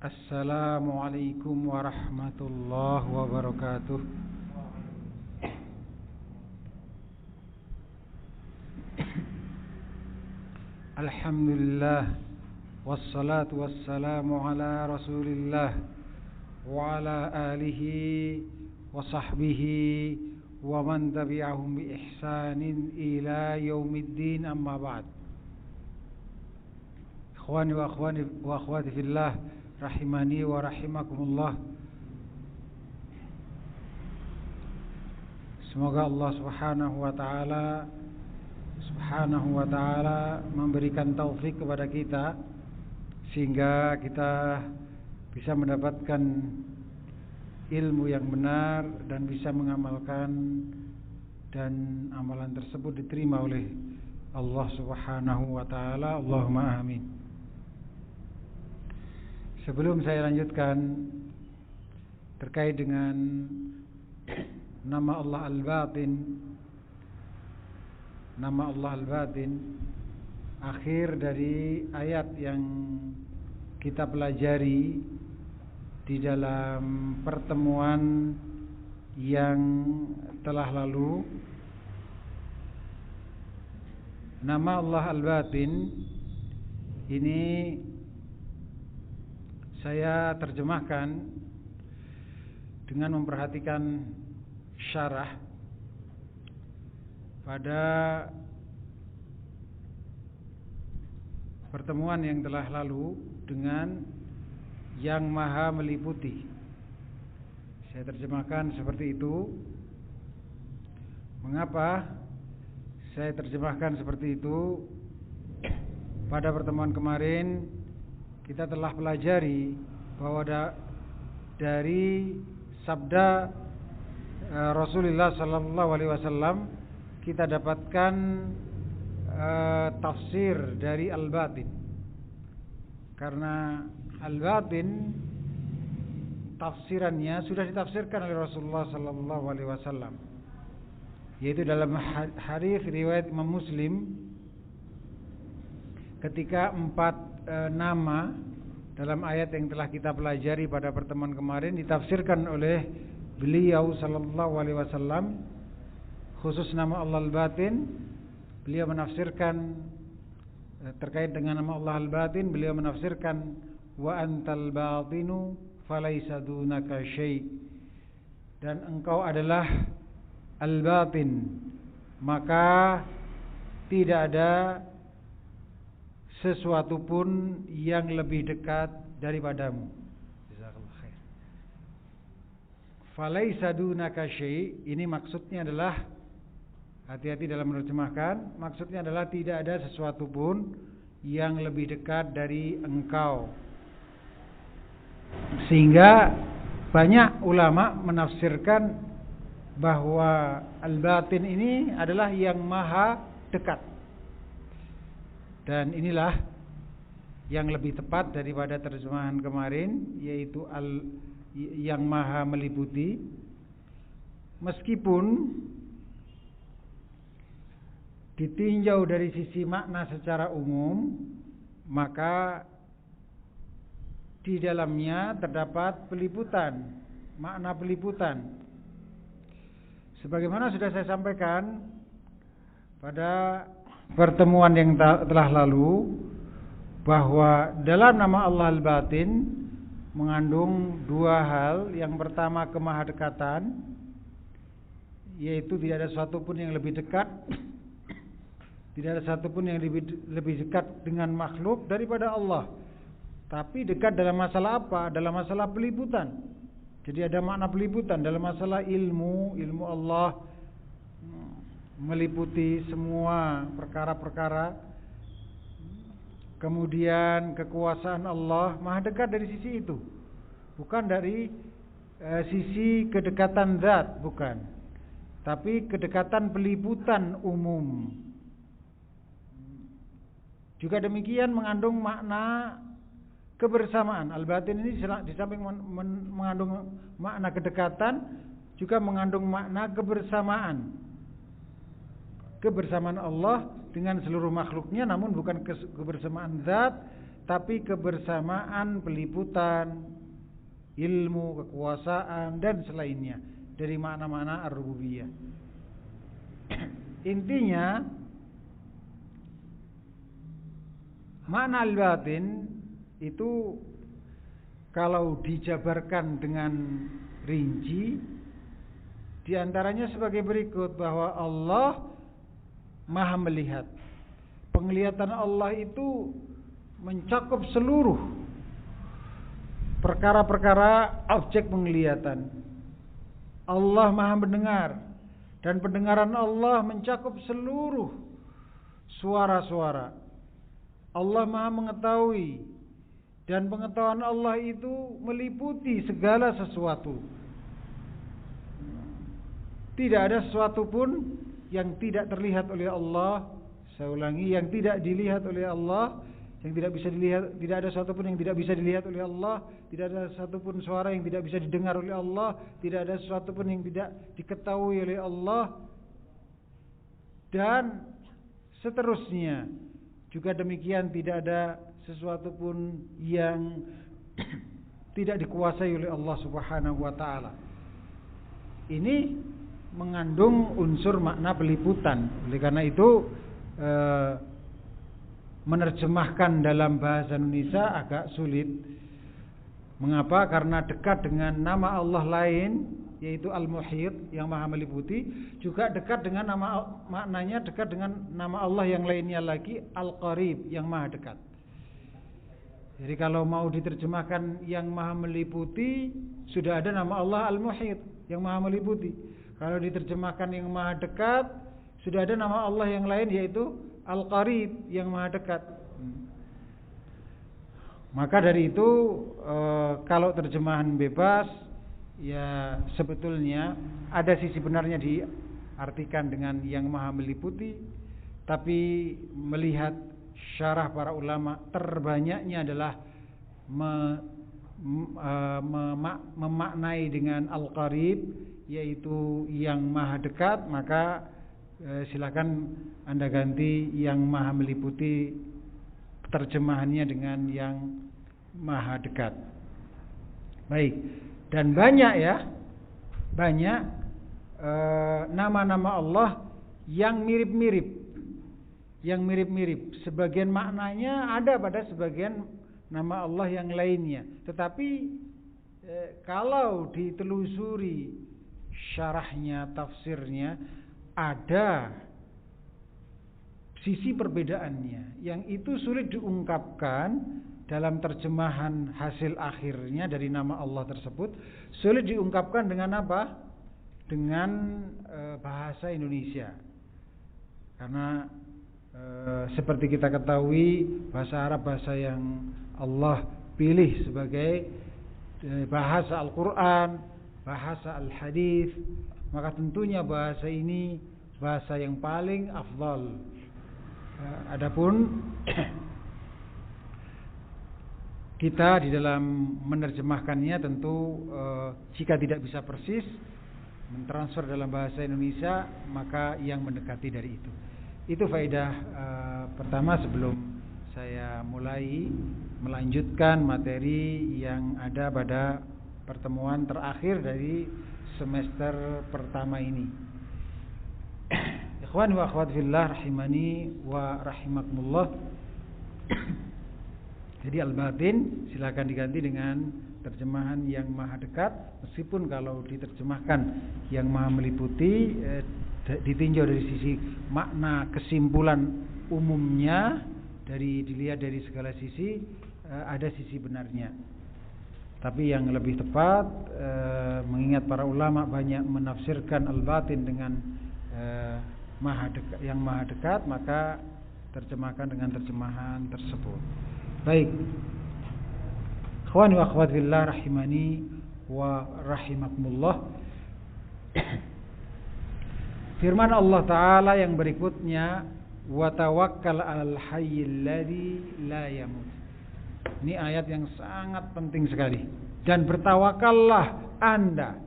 Assalamualaikum warahmatullahi wabarakatuh. Alhamdulillah, wassalatu wassalamu ala rasulillah wa ala alihi wa sahbihi wa man tabi'ahum bi ihsanin ila yaumiddin, amma ba'd. Ikhwani wa akhwati fillah, rahimani wa rahimakumullah. Semoga Allah Subhanahu wa ta'ala memberikan taufik kepada kita sehingga kita bisa mendapatkan ilmu yang benar dan bisa mengamalkan, dan amalan tersebut diterima oleh Allah Subhanahu wa ta'ala. Allahumma amin. Sebelum saya lanjutkan terkait dengan nama Allah Al-Batin, nama Allah Al-Batin, akhir dari ayat yang kita pelajari di dalam pertemuan yang telah lalu, nama Allah Al-Batin ini saya terjemahkan dengan memperhatikan syarah pada pertemuan yang telah lalu dengan yang maha meliputi. Saya terjemahkan seperti itu. Mengapa saya terjemahkan seperti itu? Pada pertemuan kemarin kita telah pelajari bahwa dari sabda Rasulullah sallallahu alaihi wasallam kita dapatkan tafsir dari Al-Batin. Karena Al-Batin tafsirannya sudah ditafsirkan oleh Rasulullah sallallahu alaihi wasallam, yaitu dalam hadis riwayat Imam Muslim ketika 4 nama dalam ayat yang telah kita pelajari pada pertemuan kemarin ditafsirkan oleh beliau sallallahu alaihi wasallam. Khusus nama Allah Al-Batin, beliau menafsirkan terkait dengan nama Allah Al-Batin, beliau menafsirkan wa antal batinu falaysa dunaka syai', dan engkau adalah Al-Batin, maka tidak ada sesuatu pun yang lebih dekat daripadamu. Jazakallahu khair. Falaysa dunaka syai', ini maksudnya adalah, hati-hati dalam menerjemahkan, maksudnya adalah tidak ada sesuatu pun yang lebih dekat dari engkau. Sehingga banyak ulama menafsirkan bahwa Al-Batin ini adalah yang maha dekat. Dan inilah yang lebih tepat daripada terjemahan kemarin, yaitu yang maha meliputi. Meskipun ditinjau dari sisi makna secara umum, maka di dalamnya terdapat peliputan, makna peliputan. Sebagaimana sudah saya sampaikan pada pertemuan yang telah lalu, bahwa dalam nama Allah Al-Batin mengandung dua hal. Yang pertama, kemahadekatan, yaitu tidak ada sesuatu pun yang lebih dekat, tidak ada satu pun yang lebih dekat dengan makhluk daripada Allah. Tapi dekat dalam masalah apa? Dalam masalah peliputan. Jadi ada makna peliputan dalam masalah ilmu Allah meliputi semua perkara-perkara. Kemudian kekuasaan Allah maha dekat dari sisi itu, bukan dari sisi kedekatan zat, bukan, tapi kedekatan peliputan umum. Juga demikian mengandung makna kebersamaan. Al-Batin ini di samping mengandung makna kedekatan, juga mengandung makna kebersamaan. Kebersamaan Allah dengan seluruh makhluknya, namun bukan kebersamaan zat, tapi kebersamaan peliputan ilmu, kekuasaan dan selainnya dari makna-makna ar-rububiyah. Intinya makna al-batin itu kalau dijabarkan dengan rinci diantaranya sebagai berikut, bahwa Allah Maha melihat. Penglihatan Allah itu mencakup seluruh perkara-perkara objek penglihatan. Allah Maha mendengar, dan pendengaran Allah mencakup seluruh suara-suara. Allah Maha mengetahui, dan pengetahuan Allah itu meliputi segala sesuatu. Tidak ada sesuatu pun yang tidak terlihat oleh Allah. Saya ulangi, yang tidak dilihat oleh Allah, yang tidak bisa dilihat, tidak ada sesuatu pun yang tidak bisa dilihat oleh Allah, tidak ada sesuatu pun suara yang tidak bisa didengar oleh Allah, tidak ada sesuatu pun yang tidak diketahui oleh Allah, dan seterusnya. Juga demikian, tidak ada sesuatu pun yang tidak dikuasai oleh Allah Subhanahu wa taala. Ini mengandung unsur makna peliputan. Oleh karena itu menerjemahkan dalam bahasa Indonesia agak sulit. Mengapa? Karena dekat dengan nama Allah lain, yaitu Al-Muhit yang Maha meliputi, juga dekat dengan maknanya dekat dengan nama Allah yang lainnya lagi, Al-Qarib yang Maha dekat. Jadi kalau mau diterjemahkan yang Maha meliputi, sudah ada nama Allah Al-Muhit yang Maha meliputi. Kalau diterjemahkan yang Maha dekat, sudah ada nama Allah yang lain, yaitu Al-Qarib yang Maha dekat. Maka dari itu kalau terjemahan bebas, ya sebetulnya ada sisi benarnya diartikan dengan yang Maha meliputi, tapi melihat syarah para ulama, terbanyaknya adalah memaknai dengan Al-Qarib, yaitu yang Maha dekat. Maka silakan Anda ganti yang Maha meliputi, terjemahannya dengan yang Maha dekat. Baik. Dan banyak ya, banyak nama-nama Allah yang mirip-mirip, Sebagian maknanya ada pada sebagian nama Allah yang lainnya. Tetapi kalau ditelusuri syarahnya, tafsirnya, ada sisi perbedaannya yang itu sulit diungkapkan dalam terjemahan hasil akhirnya dari nama Allah tersebut. Sulit diungkapkan dengan apa? Dengan bahasa Indonesia. Karena seperti kita ketahui, bahasa Arab bahasa yang Allah pilih sebagai bahasa Al-Quran, bahasa Al-Hadis. Maka tentunya bahasa ini bahasa yang paling afdal. Adapun kita di dalam menerjemahkannya tentu jika tidak bisa persis mentransfer dalam bahasa Indonesia, maka yang mendekati dari itu. Itu faedah pertama sebelum saya mulai melanjutkan materi yang ada pada pertemuan terakhir dari semester pertama ini. Ikhwan wa akhwat fillah rahimani wa rahimakumullah. Jadi al-batin silakan diganti dengan terjemahan yang Maha dekat, meskipun kalau diterjemahkan yang Maha meliputi ditinjau dari sisi makna kesimpulan umumnya, dilihat dari segala sisi, ada sisi benarnya. Tapi yang lebih tepat, mengingat para ulama banyak menafsirkan al-batin dengan yang Maha dekat, maka terjemahkan dengan terjemahan tersebut. Baik, ikhwani wa akhwat fillah rahimani wa rahimakumullah. Firman Allah Ta'ala yang berikutnya, wa tawakkal 'alal hayyil ladzi la yamut. Ini ayat yang sangat penting sekali. Dan bertawakallah Anda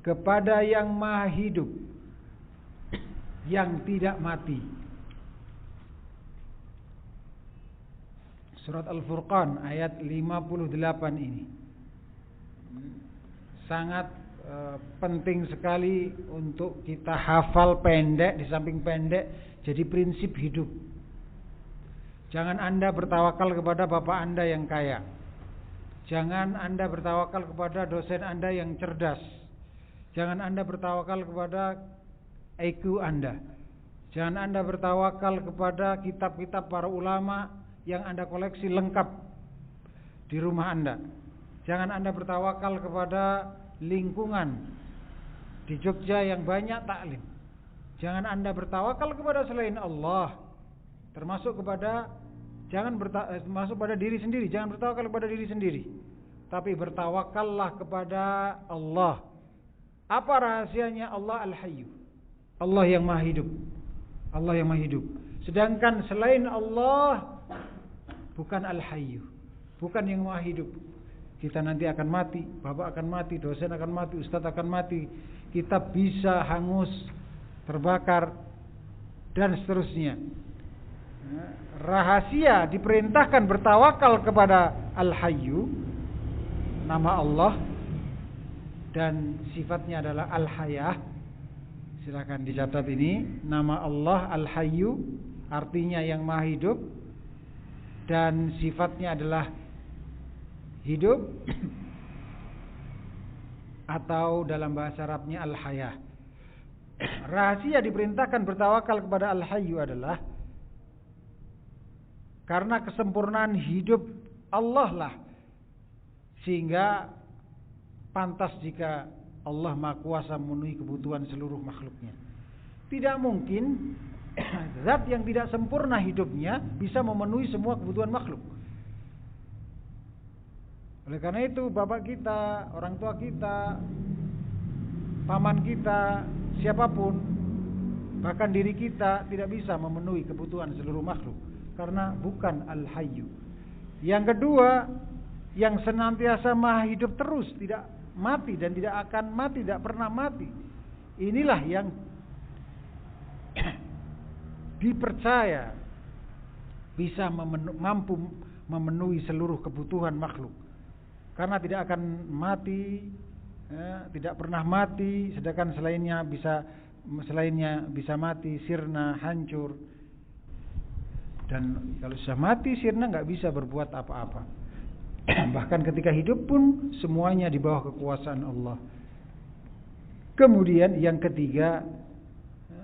kepada yang Maha hidup, yang tidak mati. Surat Al-Furqan ayat 58 ini sangat penting sekali untuk kita hafal pendek, di samping pendek jadi prinsip hidup. Jangan Anda bertawakal kepada bapak Anda yang kaya. Jangan Anda bertawakal kepada dosen Anda yang cerdas. Jangan Anda bertawakal kepada IQ Anda. Jangan Anda bertawakal kepada kitab-kitab para ulama yang Anda koleksi lengkap di rumah Anda. Jangan Anda bertawakal kepada lingkungan di Jogja yang banyak taklim. Jangan Anda bertawakal kepada selain Allah. Termasuk pada diri sendiri. Jangan bertawakal kepada diri sendiri, tapi bertawakallah kepada Allah. Apa rahasianya? Allah Al-Hayyu, Allah yang Maha Hidup. Allah yang Maha Hidup. Sedangkan selain Allah bukan Al-Hayyu, bukan yang Maha Hidup. Kita nanti akan mati, bapak akan mati, dosen akan mati, ustadz akan mati, kitab bisa hangus, terbakar, dan seterusnya. Rahasia diperintahkan bertawakal kepada Al-Hayyu, nama Allah, dan sifatnya adalah Al-Hayah. Silakan dicatat ini, nama Allah Al-Hayyu artinya yang Maha Hidup, dan sifatnya adalah hidup, atau dalam bahasa Arabnya Al-Hayah. Rahasia diperintahkan bertawakal kepada Al-Hayyu adalah karena kesempurnaan hidup Allah lah, sehingga pantas jika Allah Maha Kuasa memenuhi kebutuhan seluruh makhluknya. Tidak mungkin zat yang tidak sempurna hidupnya bisa memenuhi semua kebutuhan makhluk. Oleh karena itu bapak kita, orang tua kita, paman kita, siapapun, bahkan diri kita tidak bisa memenuhi kebutuhan seluruh makhluk, karena bukan Al-Hayyu. Yang kedua, yang senantiasa Maha Hidup terus, tidak mati dan tidak akan mati, tidak pernah mati. Inilah yang dipercaya bisa mampu memenuhi seluruh kebutuhan makhluk, karena tidak akan mati, tidak pernah mati, sedangkan selainnya bisa mati, sirna, hancur. Dan kalau sudah mati, sirna nggak bisa berbuat apa-apa. Bahkan ketika hidup pun semuanya di bawah kekuasaan Allah. Kemudian yang ketiga,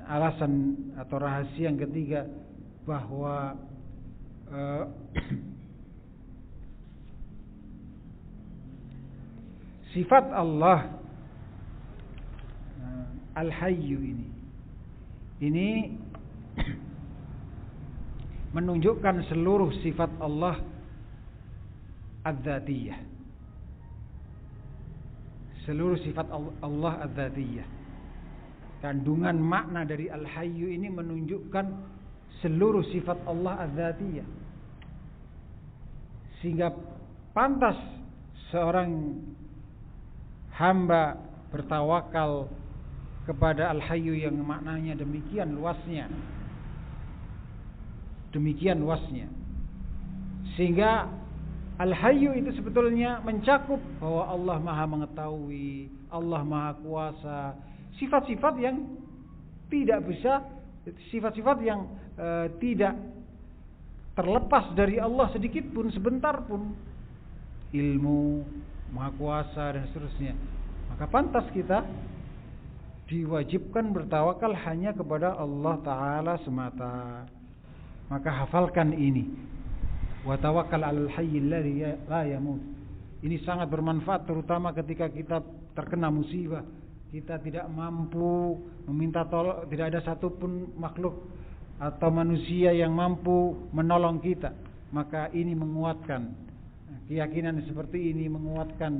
alasan atau rahasia yang ketiga, bahwa sifat Allah Al-Hayyu ini menunjukkan seluruh sifat Allah Adz-Dzatiyah. Seluruh sifat Allah Adz-Dzatiyah. Kandungan makna dari Al-Hayyu ini menunjukkan seluruh sifat Allah Adz-Dzatiyah, sehingga pantas seorang hamba bertawakal kepada Al-Hayyu yang maknanya demikian luasnya. Sehingga Al-Hayyu itu sebetulnya mencakup bahwa Allah Maha Mengetahui, Allah Maha Kuasa, sifat-sifat yang tidak bisa, sifat-sifat yang tidak terlepas dari Allah sedikit pun, sebentar pun. Ilmu, Maha Kuasa, dan seterusnya. Maka pantas kita diwajibkan bertawakal hanya kepada Allah Ta'ala semata. Maka hafalkan ini, wa tawakkal 'alal hayyil ladzi la yamut. Ini sangat bermanfaat terutama ketika kita terkena musibah, kita tidak mampu meminta tolong, tidak ada satupun makhluk atau manusia yang mampu menolong kita. Maka ini menguatkan keyakinan seperti ini, menguatkan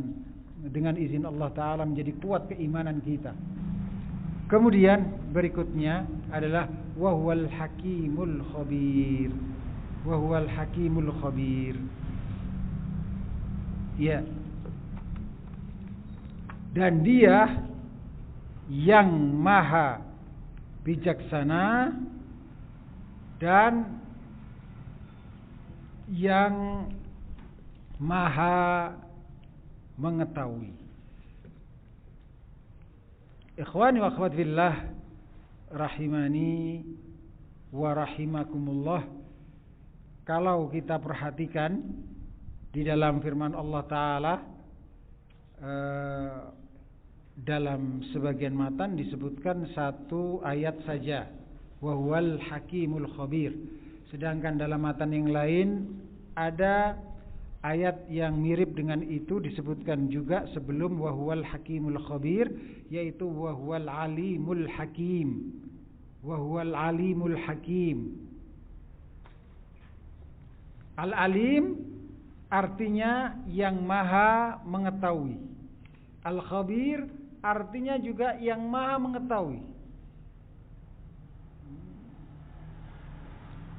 dengan izin Allah Ta'ala, menjadi kuat keimanan kita. Kemudian berikutnya adalah wa huwal hakimul khabir. Wa huwal hakimul khabir. Ya. Dan dia yang maha bijaksana dan yang maha mengetahui. Ikhwani wa akhwat fillah rahimani wa rahimakumullah, kalau kita perhatikan di dalam firman Allah Ta'ala, dalam sebagian matan disebutkan satu ayat saja, wa huwal hakimul khabir. Sedangkan dalam matan yang lain ada ayat yang mirip dengan itu disebutkan juga sebelum wa huwal hakimul khabir, yaitu wa huwal alimul hakim. Wa huwal alimul hakim. Al-alim artinya yang maha mengetahui. Al-khabir artinya juga yang maha mengetahui.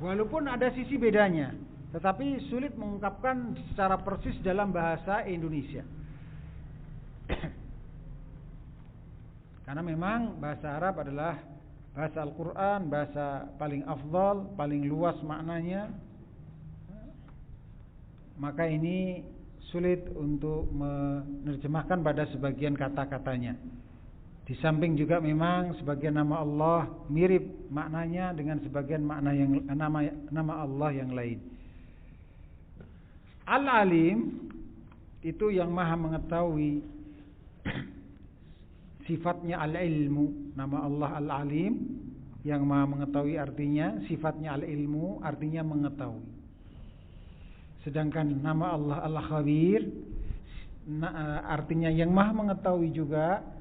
Walaupun ada sisi bedanya, tetapi sulit mengungkapkan secara persis dalam bahasa Indonesia. Karena memang bahasa Arab adalah bahasa Al-Quran, bahasa paling afdal, paling luas maknanya. Maka ini sulit untuk menerjemahkan pada sebagian kata-katanya. Di samping juga memang sebagian nama Allah mirip maknanya dengan sebagian makna yang nama Allah yang lain. Al-alim itu yang maha mengetahui, sifatnya al-ilmu. Nama Allah al-alim yang maha mengetahui artinya, sifatnya al-ilmu artinya mengetahui. Sedangkan nama Allah al-khabir artinya yang maha mengetahui juga.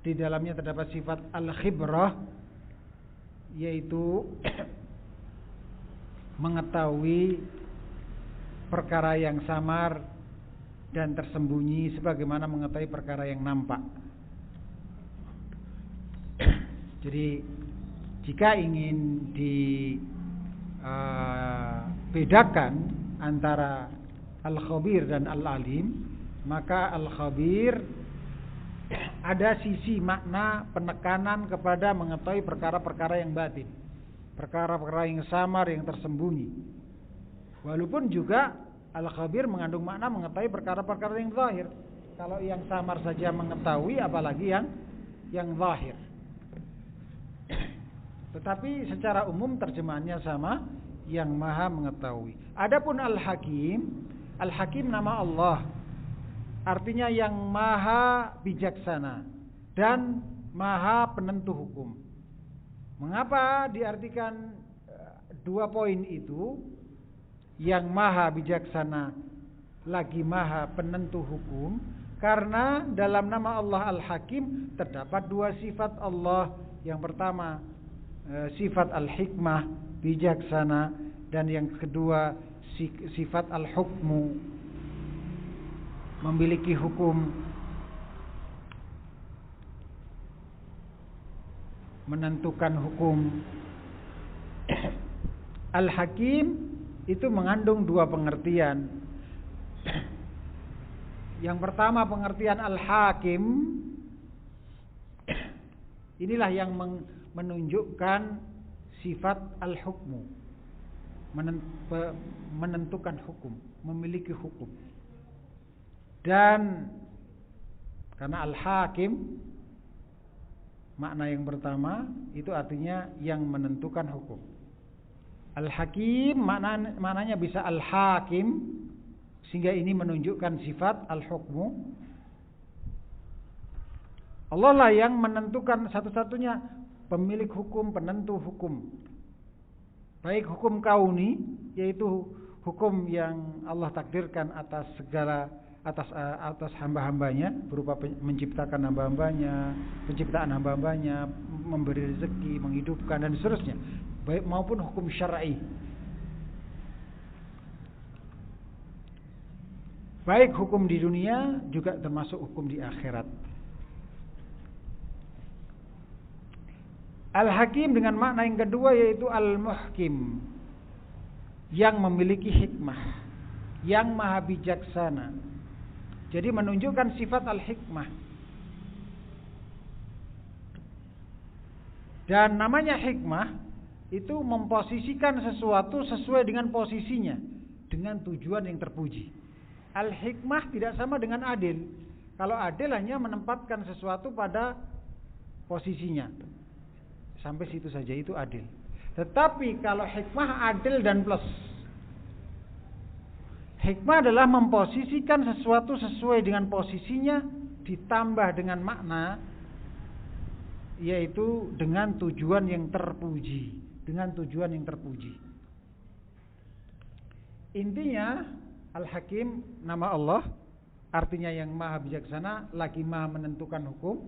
Di dalamnya terdapat sifat al-khibrah, yaitu mengetahui perkara yang samar dan tersembunyi sebagaimana mengetahui perkara yang nampak. Jadi jika ingin dibedakan antara al-khabir dan al-alim, maka al-khabir ada sisi makna penekanan kepada mengetahui perkara-perkara yang batin, perkara-perkara yang samar, yang tersembunyi. Walaupun juga al-khabir mengandung makna mengetahui perkara-perkara yang zahir. Kalau yang samar saja mengetahui, apalagi yang zahir. Tetapi secara umum terjemahannya sama, yang maha mengetahui. Adapun al-hakim nama Allah, artinya yang maha bijaksana dan maha penentu hukum. Mengapa diartikan dua poin itu, yang maha bijaksana lagi maha penentu hukum? Karena dalam nama Allah Al-Hakim terdapat dua sifat Allah. Yang pertama sifat al-hikmah, bijaksana, dan yang kedua sifat al-hukmu, memiliki hukum, menentukan hukum. Al-Hakim itu mengandung dua pengertian. Yang pertama pengertian Al-Hakim, inilah yang menunjukkan sifat al-hukmu, menentukan hukum, memiliki hukum. Dan karena al-hakim makna yang pertama itu artinya yang menentukan hukum. Al-hakim maknanya bisa al-hakim, sehingga ini menunjukkan sifat al-hukmu. Allah lah yang menentukan satu-satunya pemilik hukum, penentu hukum. Baik hukum kauni, yaitu hukum yang Allah takdirkan atas atas hamba-hambanya, berupa menciptakan hamba-hambanya, penciptaan hamba-hambanya, memberi rezeki, menghidupkan, dan seterusnya, baik maupun hukum syar'i. Baik hukum di dunia juga termasuk hukum di akhirat. Al-Hakim dengan makna yang kedua yaitu Al-Muhkim, yang memiliki hikmah, yang maha bijaksana. Jadi menunjukkan sifat al-hikmah. Dan namanya hikmah itu memposisikan sesuatu sesuai dengan posisinya. dengan tujuan yang terpuji. Al-hikmah tidak sama dengan adil. Kalau adil hanya menempatkan sesuatu pada posisinya. Sampai situ saja, itu adil. Tetapi kalau hikmah adil dan plus. Hikmah adalah memposisikan sesuatu sesuai dengan posisinya ditambah dengan makna, yaitu dengan tujuan yang terpuji. Dengan tujuan yang terpuji. Intinya Al-Hakim nama Allah, artinya yang maha bijaksana, lagi maha menentukan hukum.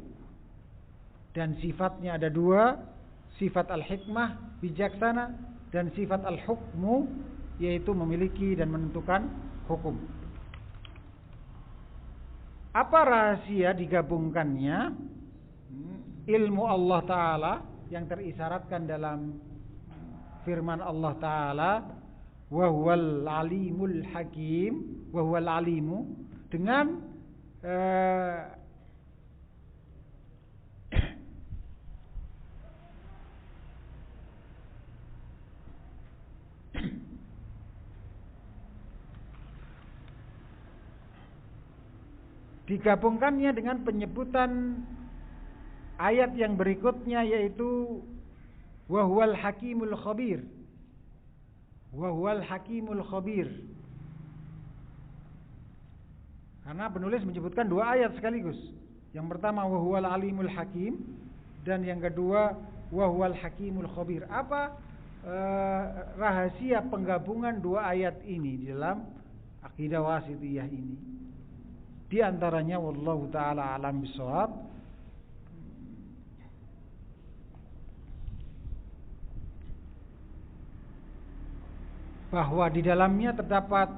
Dan sifatnya ada dua, sifat Al-Hikmah bijaksana dan sifat Al-Hukmu, yaitu memiliki dan menentukan hukum. Apa rahasia digabungkannya ilmu Allah Ta'ala yang terisaratkan dalam firman Allah Ta'ala, wa huwal alimul hakim, wa huwal alimu, dengan digabungkannya dengan penyebutan ayat yang berikutnya, yaitu wa huwal hakimul khabir. Wa huwal hakimul khabir. Karena penulis menyebutkan dua ayat sekaligus. Yang pertama wa huwal alimul hakim, dan yang kedua wa huwal hakimul khabir. Apa rahasia penggabungan dua ayat ini di dalam akidah wasithiyah ini? Di antaranya wallahu taala alam bisawab, bahwa di dalamnya terdapat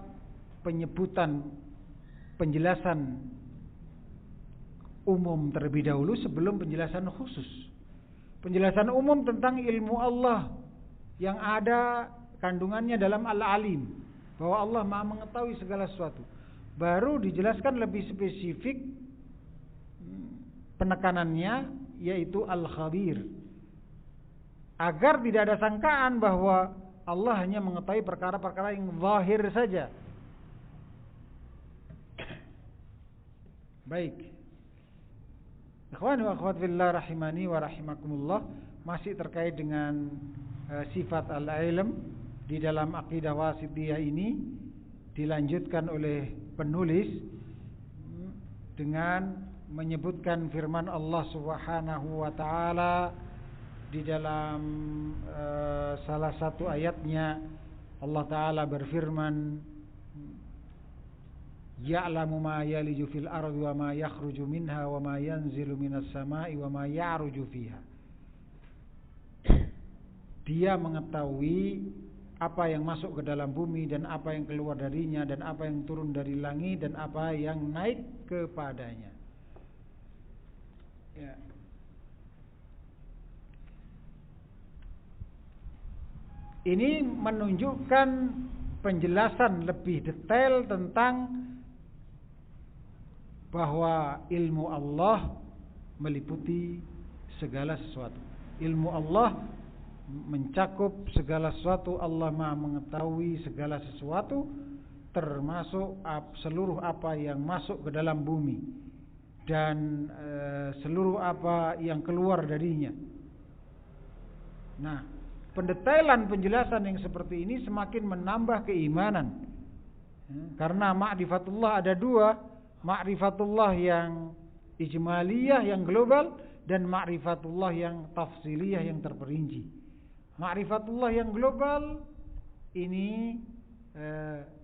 penyebutan penjelasan umum terlebih dahulu sebelum penjelasan khusus. Penjelasan umum tentang ilmu Allah yang ada kandungannya dalam Al-Alim, bahwa Allah Maha mengetahui segala sesuatu. Baru dijelaskan lebih spesifik penekanannya, yaitu Al-Khabir, agar tidak ada sangkaan bahwa Allah hanya mengetahui perkara-perkara yang zahir saja. Baik, ikhwan wa akhwat fillah rahimani wa rahimakumullah, masih terkait dengan sifat al-ilm di dalam akidah wasithiyah ini, dilanjutkan oleh penulis dengan menyebutkan firman Allah Subhanahu wa taala di dalam salah satu ayatnya. Allah taala berfirman, ya'lamu ma yaliju fil ardi wa ma yakhruju minha wa ma yanzilu minas sama'i wa ma ya'ruju fiha. Dia mengetahui apa yang masuk ke dalam bumi dan apa yang keluar darinya, dan apa yang turun dari langit dan apa yang naik kepadanya. Ya. Ini menunjukkan penjelasan lebih detail tentang bahwa ilmu Allah meliputi segala sesuatu. Ilmu Allah mencakup segala sesuatu. Allah Maha mengetahui segala sesuatu, termasuk seluruh apa yang masuk ke dalam bumi dan seluruh apa yang keluar darinya. Nah, pendetailan penjelasan yang seperti ini semakin menambah keimanan. Karena ma'rifatullah ada dua, ma'rifatullah yang ijmaliyah, yang global, dan ma'rifatullah yang tafsiliyah, yang terperinci. Ma'rifatullah yang global ini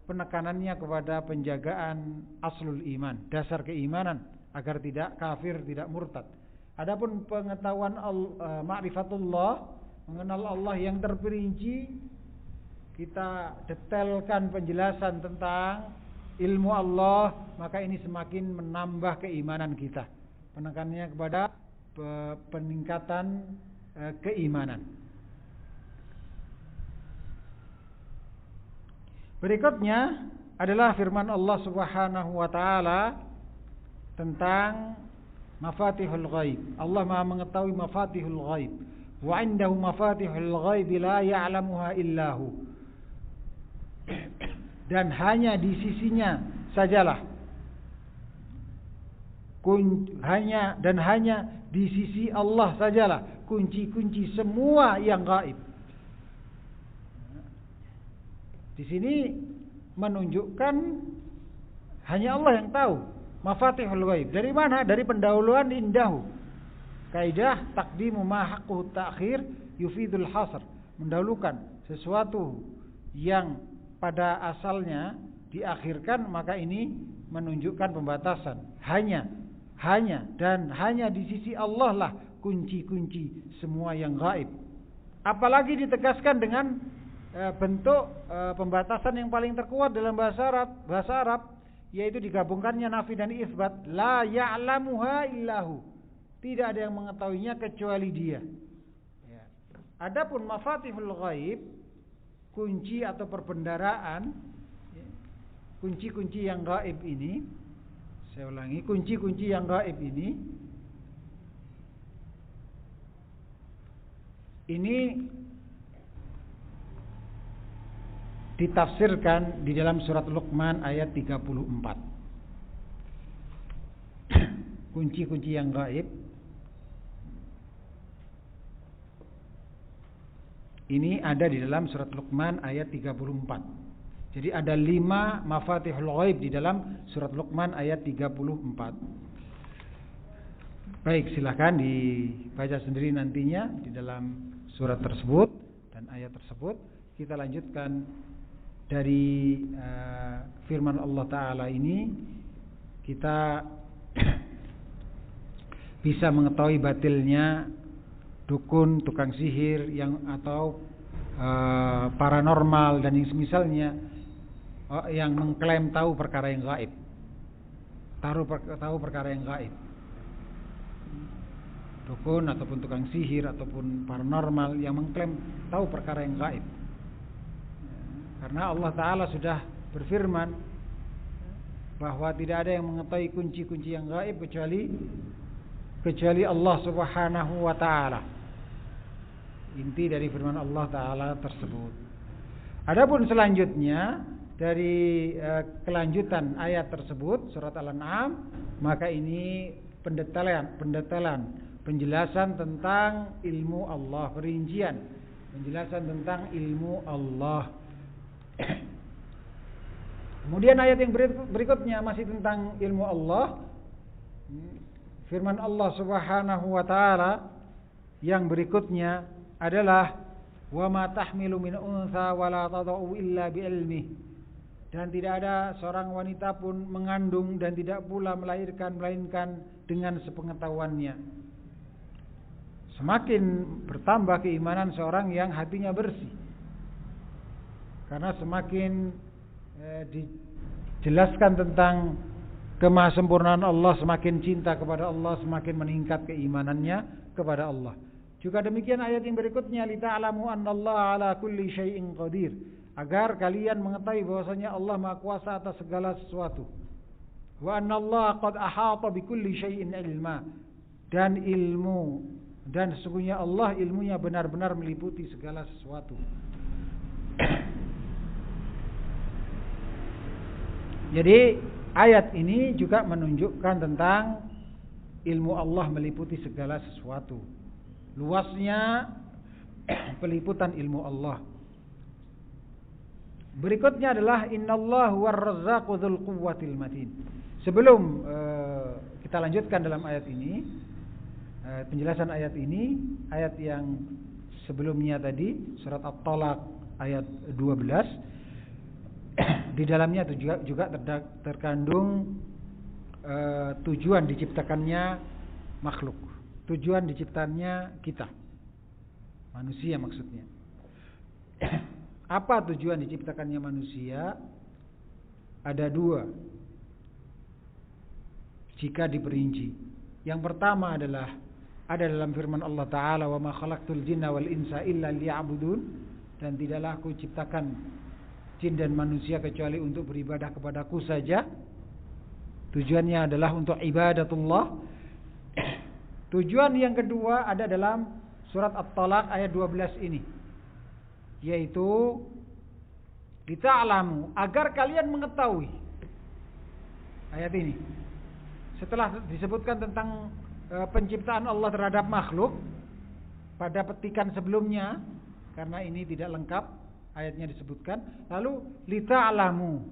penekanannya kepada penjagaan aslul iman, dasar keimanan, agar tidak kafir, tidak murtad. Adapun pengetahuan ma'rifatullah, mengenal Allah yang terperinci, kita detailkan penjelasan tentang ilmu Allah, maka ini semakin menambah keimanan kita. Penekanannya kepada peningkatan keimanan. Berikutnya adalah firman Allah Subhanahu wa taala tentang mafatihul ghaib. Allah Maha mengetahui mafatihul ghaib. Wa 'indahu mafatihul ghaib la ya'lamuha illahu. dan hanya di sisinya sajalah. Hanya di sisi Allah sajalah kunci-kunci semua yang gaib. Di sini menunjukkan hanya Allah yang tahu mafatihul ghaib. Dari mana? Dari pendahuluan indahu. Kaidah taqdimu ma haqquhu ta'khir yufidul hasr. Mendahulukan sesuatu yang pada asalnya diakhirkan, maka ini menunjukkan pembatasan. Hanya di sisi Allah lah kunci-kunci semua yang gaib. Apalagi ditegaskan dengan bentuk pembatasan yang paling terkuat dalam bahasa Arab, yaitu digabungkannya nafi dan isbat. La ya'lamuha illahu. Tidak ada yang mengetahuinya kecuali Dia. Ya. Adapun mafatihul ghaib, kunci atau perbendaraan, kunci-kunci yang gaib ini, saya ulangi, kunci-kunci yang gaib ini ditafsirkan di dalam surat Luqman ayat 34. Kunci-kunci yang gaib ini ada di dalam surat Luqman ayat 34. Jadi ada 5 mafatihul ghaib di dalam surat Luqman ayat 34. Baik, silakan dibaca sendiri nantinya di dalam surat tersebut dan ayat tersebut. Kita lanjutkan dari firman Allah Ta'ala ini. Kita bisa mengetahui batilnya dukun, tukang sihir atau paranormal dan yang semisalnya, yang mengklaim tahu perkara yang gaib. Tahu perkara yang gaib. Dukun ataupun tukang sihir ataupun paranormal yang mengklaim tahu perkara yang gaib. Karena Allah Ta'ala sudah berfirman bahwa tidak ada yang mengetahui kunci-kunci yang gaib kecuali Allah Subhanahu wa Ta'ala. Inti dari firman Allah Ta'ala tersebut. Adapun selanjutnya dari kelanjutan ayat tersebut, surat Al-An'am, maka ini pendetailan, penjelasan tentang ilmu Allah, perincian, penjelasan tentang ilmu Allah. Kemudian ayat yang berikutnya masih tentang ilmu Allah. Firman Allah Subhanahu wa Ta'ala yang berikutnya adalah wa ma tahmilu min untha wa la tadau illa bi ilmih. Dan tidak ada seorang wanita pun mengandung dan tidak pula melahirkan melainkan dengan sepengetahuannya. Semakin bertambah keimanan seorang yang hatinya bersih. Karena semakin dijelaskan tentang kemahasempurnaan Allah, semakin cinta kepada Allah, semakin meningkat keimanannya kepada Allah. Juga demikian ayat yang berikutnya, lita'lamu annallaha ala kulli syai'in qadir, agar kalian mengetahui bahwasanya Allah Maha Kuasa atas segala sesuatu. Wa annallaha qad ahata bikulli syai'in ilma, dan sesungguhnya Allah ilmunya benar-benar meliputi segala sesuatu. Jadi ayat ini juga menunjukkan tentang ilmu Allah meliputi segala sesuatu. Luasnya peliputan ilmu Allah. Berikutnya adalah innallahu war-razzaqu dzul quwwatil matin. Sebelum kita lanjutkan dalam ayat ini, penjelasan ayat ini, ayat yang sebelumnya tadi surat At-Talaq ayat 12, di dalamnya juga terkandung tujuan diciptakannya makhluk, tujuan diciptakannya kita, manusia maksudnya. Apa tujuan diciptakannya manusia? Ada 2 jika diperinci. Yang pertama adalah ada dalam firman Allah Ta'ala, wa ma khalaqtul jinna wal insa illa liya'budun, dan tidaklah aku ciptakan jin dan manusia kecuali untuk beribadah kepadaku saja. Tujuannya adalah untuk ibadatullah. Tujuan yang kedua ada dalam surat At-Talaq ayat 12 ini, yaitu Lita'lamu, agar kalian mengetahui. Ayat ini setelah disebutkan tentang penciptaan Allah terhadap makhluk pada petikan sebelumnya, karena ini tidak lengkap ayatnya disebutkan, lalu lita'lamu,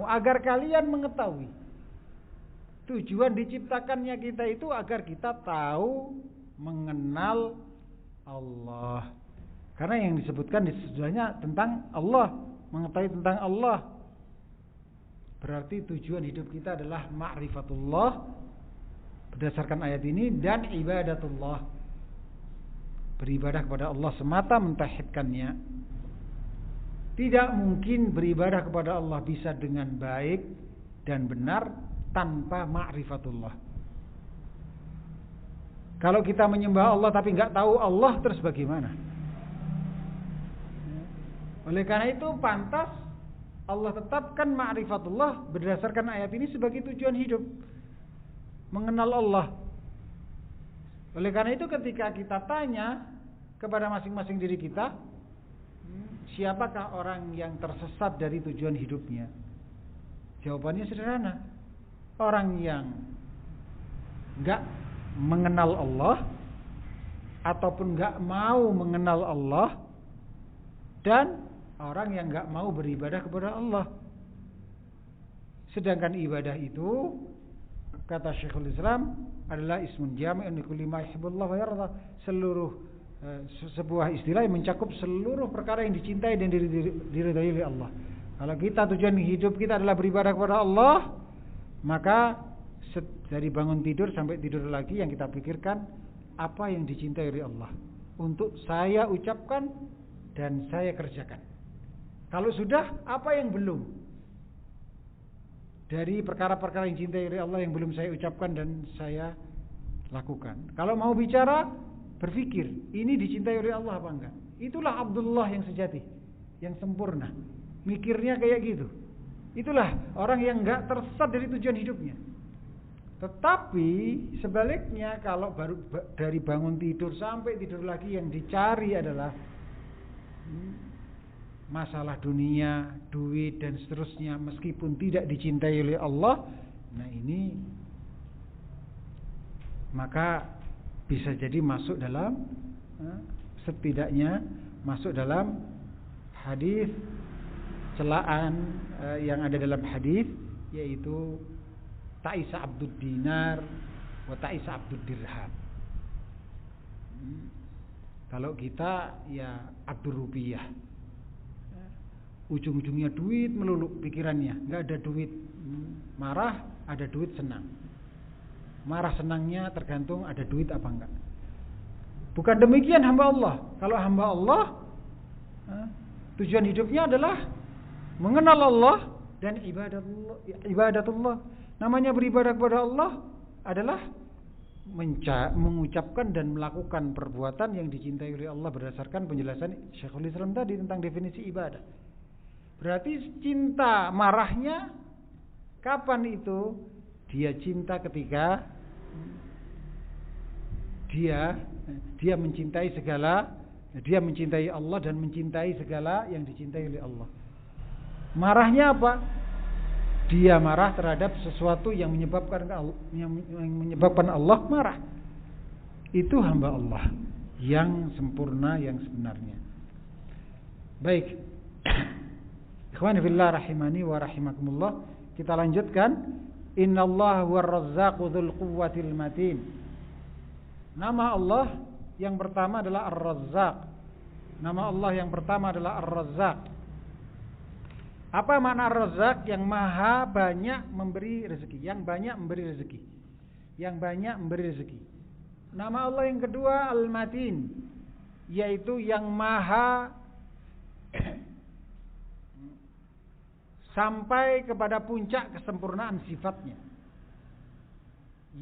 agar kalian mengetahui. Tujuan diciptakannya kita itu agar kita tahu, mengenal Allah. Karena yang disebutkan sebenarnya tentang Allah, mengetahui tentang Allah. Berarti tujuan hidup kita adalah ma'rifatullah berdasarkan ayat ini, dan ibadatullah, beribadah kepada Allah semata, mentauhidkannya. Tidak mungkin beribadah kepada Allah bisa dengan baik dan benar tanpa ma'rifatullah. Kalau kita menyembah Allah tapi nggak tahu Allah, terus bagaimana? Oleh karena itu pantas Allah tetapkan ma'rifatullah berdasarkan ayat ini sebagai tujuan hidup, mengenal Allah. Oleh karena itu ketika kita tanya kepada masing-masing diri kita, siapakah orang yang tersesat dari tujuan hidupnya? Jawabannya sederhana. Orang yang enggak mengenal Allah ataupun enggak mau mengenal Allah, dan orang yang enggak mau beribadah kepada Allah. Sedangkan ibadah itu, kata Syekhul Islam, adalah ismun jami'un likulli ma yuhibbullah wa yarda. Sebuah istilah yang mencakup seluruh perkara yang dicintai dan diridhai oleh Allah. Kalau kita tujuan hidup kita adalah beribadah kepada Allah, maka dari bangun tidur sampai tidur lagi yang kita pikirkan apa yang dicintai oleh Allah untuk saya ucapkan dan saya kerjakan. Kalau sudah, apa yang belum dari perkara-perkara yang dicintai oleh Allah yang belum saya ucapkan dan saya lakukan. Kalau mau bicara, berpikir ini dicintai oleh Allah apa enggak. Itulah Abdullah yang sejati, yang sempurna. Mikirnya kayak gitu. Itulah orang yang enggak tersesat dari tujuan hidupnya. Tetapi sebaliknya, kalau baru dari bangun tidur sampai tidur lagi yang dicari adalah masalah dunia, duit dan seterusnya, meskipun tidak dicintai oleh Allah, nah ini maka bisa jadi masuk dalam, setidaknya masuk dalam hadis celaan yang ada dalam hadis, yaitu ta'isa abdud dinar wa ta'isa abdud dirham. Kalau kita ya abdur rupiah, ujung-ujungnya duit melulu pikirannya, nggak ada duit marah, ada duit senang. Marah senangnya tergantung ada duit apa enggak. Bukan demikian hamba Allah. Kalau hamba Allah, tujuan hidupnya adalah mengenal Allah dan ibadatullah. Namanya beribadah kepada Allah adalah mengucapkan dan melakukan perbuatan yang dicintai oleh Allah berdasarkan penjelasan Syekhul Islam tadi tentang definisi ibadah. Berarti cinta marahnya kapan itu? Dia cinta ketika dia mencintai segala, dia mencintai Allah dan mencintai segala yang dicintai oleh Allah. Marahnya apa? Dia marah terhadap sesuatu yang menyebabkan Allah marah. Itu hamba Allah yang sempurna, yang sebenarnya. Baik. Ikhwani fillah rahimani wa rahimakumullah, kita lanjutkan. Innallaha huwar razzaqu dzul quwwatil matin. Nama Allah yang pertama adalah Ar-Razzaq. Nama Allah yang pertama adalah Ar-Razzaq. Apa makna Ar-Razzaq? Yang maha banyak memberi rezeki, yang banyak memberi rezeki, yang banyak memberi rezeki. Nama Allah yang kedua Al-Matin, yaitu yang maha sampai kepada puncak kesempurnaan sifatnya.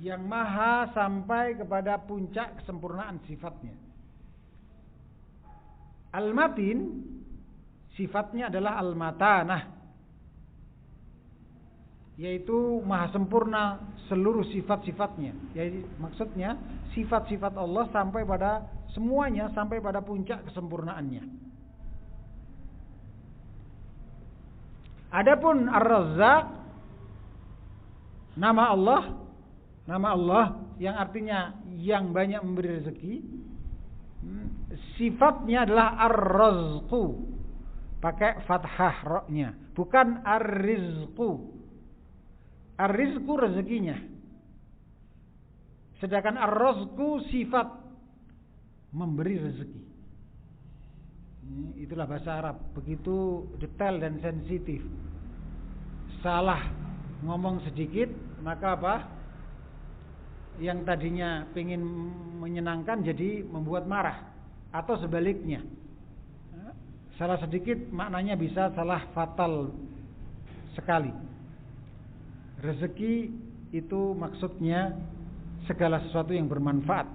Yang maha sampai kepada puncak kesempurnaan sifatnya. Al-Matin sifatnya adalah Al-Matanah, yaitu maha sempurna seluruh sifat-sifatnya. Jadi maksudnya sifat-sifat Allah sampai pada semuanya, sampai pada puncak kesempurnaannya. Adapun Ar-Razzaq, nama Allah yang artinya yang banyak memberi rezeki, sifatnya adalah Ar-Razqu, pakai fathah ra-nya, bukan Ar-Rizqu. Ar-Rizqu rezekinya, sedangkan Ar-Razqu sifat memberi rezeki. Itulah bahasa Arab, begitu detail dan sensitif. Salah ngomong sedikit, maka apa? Yang tadinya pengen menyenangkan jadi membuat marah, atau sebaliknya. Salah sedikit maknanya bisa salah fatal sekali. Rezeki itu maksudnya segala sesuatu yang bermanfaat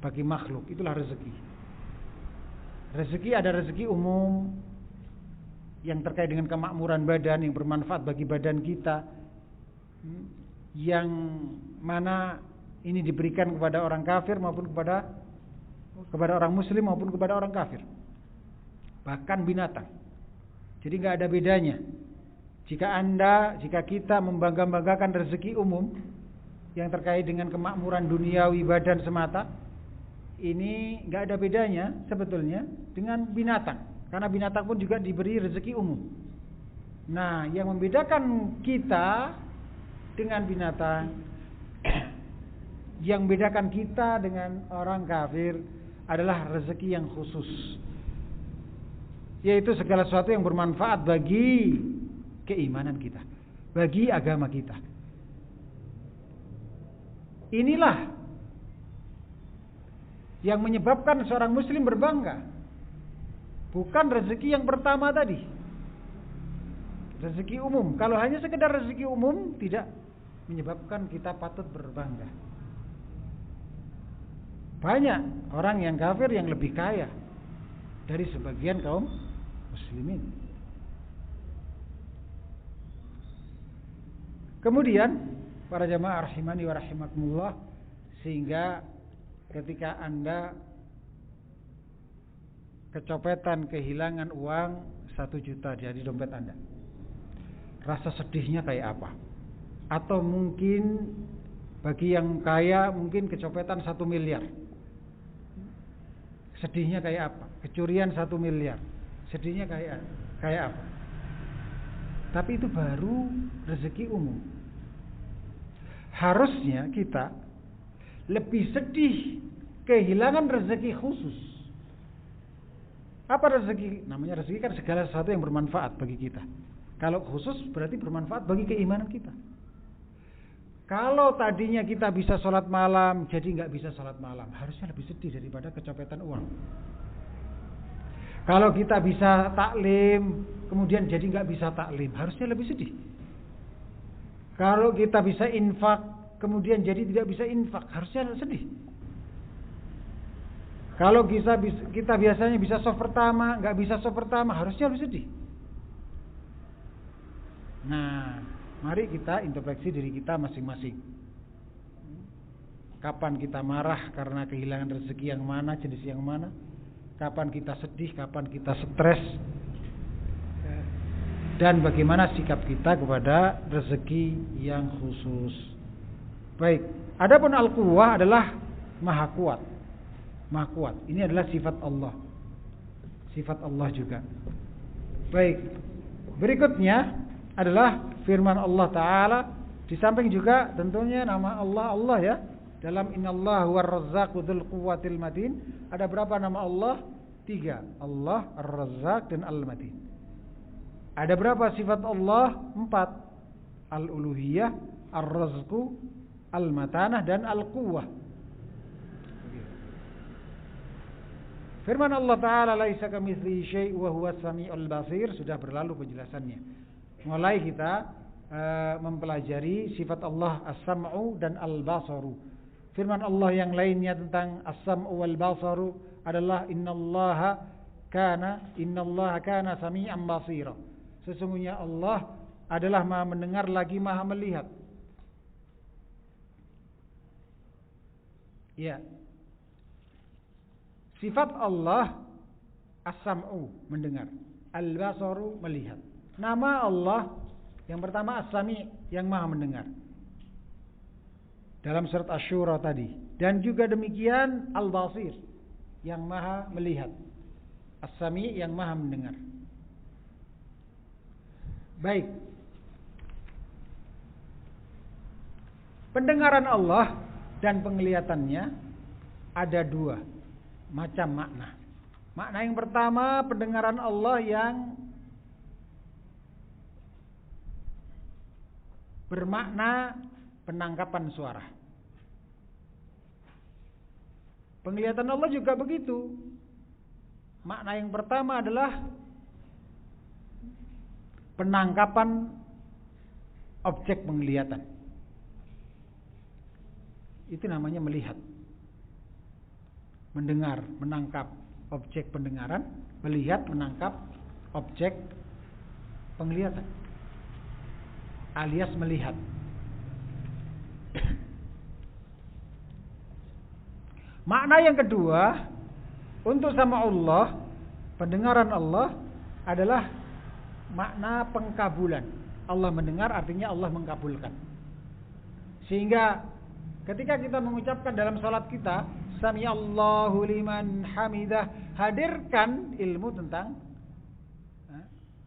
bagi makhluk, itulah rezeki. Rezeki ada rezeki umum yang terkait dengan kemakmuran badan, yang bermanfaat bagi badan kita, yang mana ini diberikan kepada orang kafir maupun kepada orang muslim maupun kepada orang kafir, bahkan binatang. Jadi nggak ada bedanya. Jika kita membangga-banggakan rezeki umum yang terkait dengan kemakmuran duniawi badan semata, ini nggak ada bedanya sebetulnya dengan binatang, karena binatang pun juga diberi rezeki umum. Nah, yang membedakan kita dengan binatang, yang membedakan kita dengan orang kafir adalah rezeki yang khusus, yaitu segala sesuatu yang bermanfaat bagi keimanan kita, bagi agama kita. Inilah yang menyebabkan seorang muslim berbangga, bukan rezeki yang pertama tadi, rezeki umum. Kalau hanya sekedar rezeki umum, tidak menyebabkan kita patut berbangga. Banyak orang yang kafir yang lebih kaya dari sebagian kaum muslimin. Kemudian para jamaah rahimani wa rahimakumullah, sehingga ketika Anda kecopetan, kehilangan uang 1 juta dari dompet Anda, rasa sedihnya kayak apa? Atau mungkin bagi yang kaya mungkin kecopetan 1 miliar, sedihnya kayak apa? Kecurian 1 miliar, sedihnya kayak apa? Tapi itu baru rezeki umum. Harusnya kita lebih sedih kehilangan rezeki khusus. Apa rezeki? Namanya rezeki kan segala sesuatu yang bermanfaat bagi kita. Kalau khusus berarti bermanfaat bagi keimanan kita. Kalau tadinya kita bisa sholat malam, jadi nggak bisa sholat malam, harusnya lebih sedih daripada kecopetan uang. Kalau kita bisa taklim, kemudian jadi nggak bisa taklim, harusnya lebih sedih. Kalau kita bisa infak, kemudian jadi tidak bisa infak, harusnya sedih. Kalau kita biasanya bisa soft pertama, nggak bisa soft pertama, harusnya lebih sedih. Nah, mari kita introspeksi diri kita masing-masing. Kapan kita marah karena kehilangan rezeki yang mana, jenis yang mana? Kapan kita sedih, kapan kita stres? Dan bagaimana sikap kita kepada rezeki yang khusus? Baik, adapun al-quwwah adalah maha kuat. Maha kuat. Ini adalah sifat Allah. Sifat Allah juga. Baik. Berikutnya adalah firman Allah Ta'ala. Di samping juga tentunya nama Allah ya. Dalam innallaha huwar razzaqu dzul quwwatil matin. Ada berapa nama Allah? 3. Allah, Ar-Razzaq dan Al-Matin. Ada berapa sifat Allah? 4. Al-Uluhiyah, Ar-Razqu, Al-Matanah dan Al-Quwwah. Firman Allah Ta'ala, laisa kamitslihi syai' wa huwas samiul basir, sudah berlalu penjelasannya. Mulai kita mempelajari sifat Allah As-Sam'u dan Al-Basaru. Firman Allah yang lainnya tentang As-Sam'u wal Basaru adalah innallaha kana sami'an basira. Sesungguhnya Allah adalah Maha mendengar lagi Maha melihat. Ya. Sifat Allah As-Sam'u mendengar, Al-Basaru melihat. Nama Allah yang pertama As-Sami, yang Maha mendengar. Dalam surat Asy-Syura tadi. Dan juga demikian Al-Basir, yang Maha melihat. As-Sami, yang Maha mendengar. Baik. Pendengaran Allah dan penglihatannya ada dua macam makna. Makna yang pertama, pendengaran Allah yang bermakna penangkapan suara. Penglihatan Allah juga begitu. Makna yang pertama adalah penangkapan objek penglihatan. Itu namanya melihat. Mendengar, menangkap objek pendengaran, melihat, menangkap objek penglihatan. Alias melihat. Makna yang kedua, untuk sama Allah, pendengaran Allah adalah makna pengkabulan. Allah mendengar artinya Allah mengkabulkan. Sehingga ketika kita mengucapkan dalam salat kita, Sami'allahu liman hamidah, hadirkan ilmu tentang,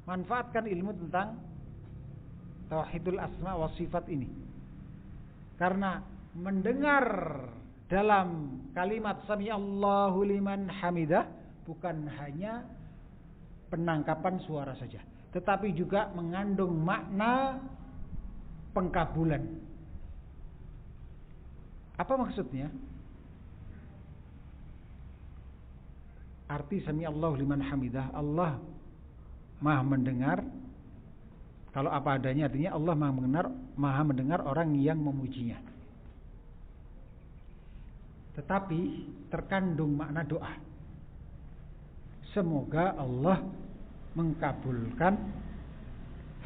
manfaatkan ilmu tentang tauhidul asma wa sifat ini. Karena mendengar dalam kalimat Sami'allahu liman hamidah bukan hanya penangkapan suara saja, tetapi juga mengandung makna pengkabulan. Apa maksudnya? Arti Sami'allahu liman hamidah, Allah Maha mendengar. Kalau apa adanya artinya Allah Maha mendengar orang yang memujinya. Tetapi terkandung makna doa. Semoga Allah mengkabulkan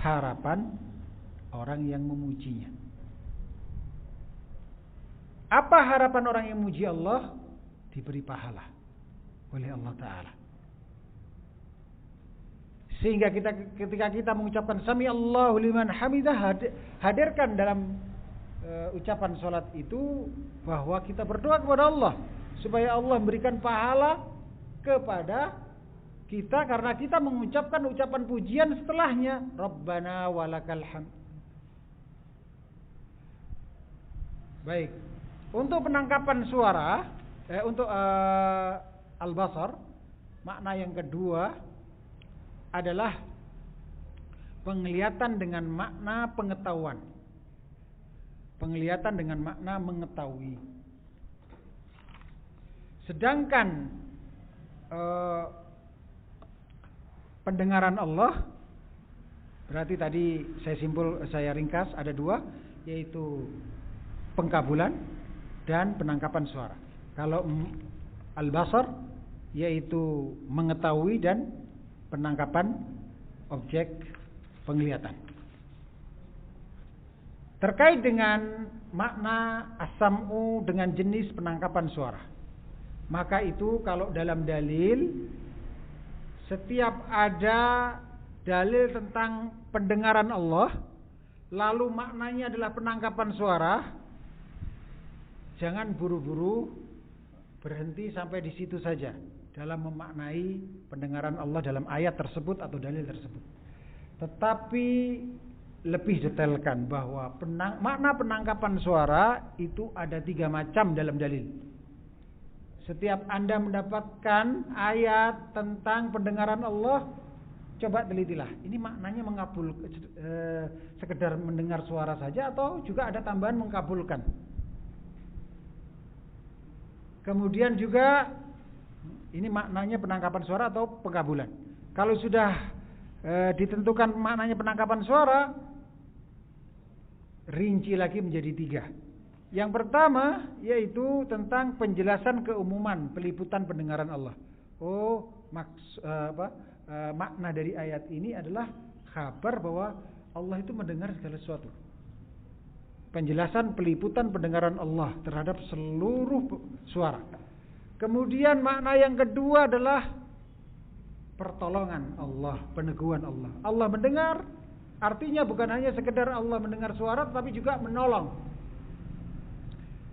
harapan orang yang memujinya. Apa harapan orang yang memuji Allah? Diberi pahala oleh Allah Ta'ala. Sehingga ketika kita mengucapkan Sami'allahu liman hamidah, hadirkan dalam ucapan salat itu bahwa kita berdoa kepada Allah supaya Allah memberikan pahala kepada kita karena kita mengucapkan ucapan pujian setelahnya, Rabbana walakal hamd. Baik. Untuk penangkapan suara, untuk al-basar, makna yang kedua adalah penglihatan dengan makna pengetahuan. Penglihatan dengan makna mengetahui. Sedangkan pendengaran Allah, berarti tadi saya ringkas ada dua, yaitu pengkabulan dan penangkapan suara. Kalau al-basar yaitu mengetahui dan penangkapan objek penglihatan. Terkait dengan makna as-sam'u dengan jenis penangkapan suara, maka itu kalau dalam dalil, setiap ada dalil tentang pendengaran Allah lalu maknanya adalah penangkapan suara, jangan buru-buru berhenti sampai di situ saja dalam memaknai pendengaran Allah dalam ayat tersebut atau dalil tersebut. Tetapi lebih detailkan bahwa makna penangkapan suara itu ada 3 macam dalam dalil. Setiap Anda mendapatkan ayat tentang pendengaran Allah, coba telitilah. Ini maknanya sekedar mendengar suara saja atau juga ada tambahan mengkabulkan. Kemudian juga ini maknanya penangkapan suara atau pengkabulan. Kalau sudah ditentukan maknanya penangkapan suara, rinci lagi menjadi 3. Yang pertama yaitu tentang penjelasan keumuman peliputan pendengaran Allah. Makna dari ayat ini adalah kabar bahwa Allah itu mendengar segala sesuatu. Penjelasan peliputan pendengaran Allah terhadap seluruh suara. Kemudian makna yang kedua adalah pertolongan Allah, peneguhan Allah. Allah mendengar, artinya bukan hanya sekedar Allah mendengar suara, tapi juga menolong,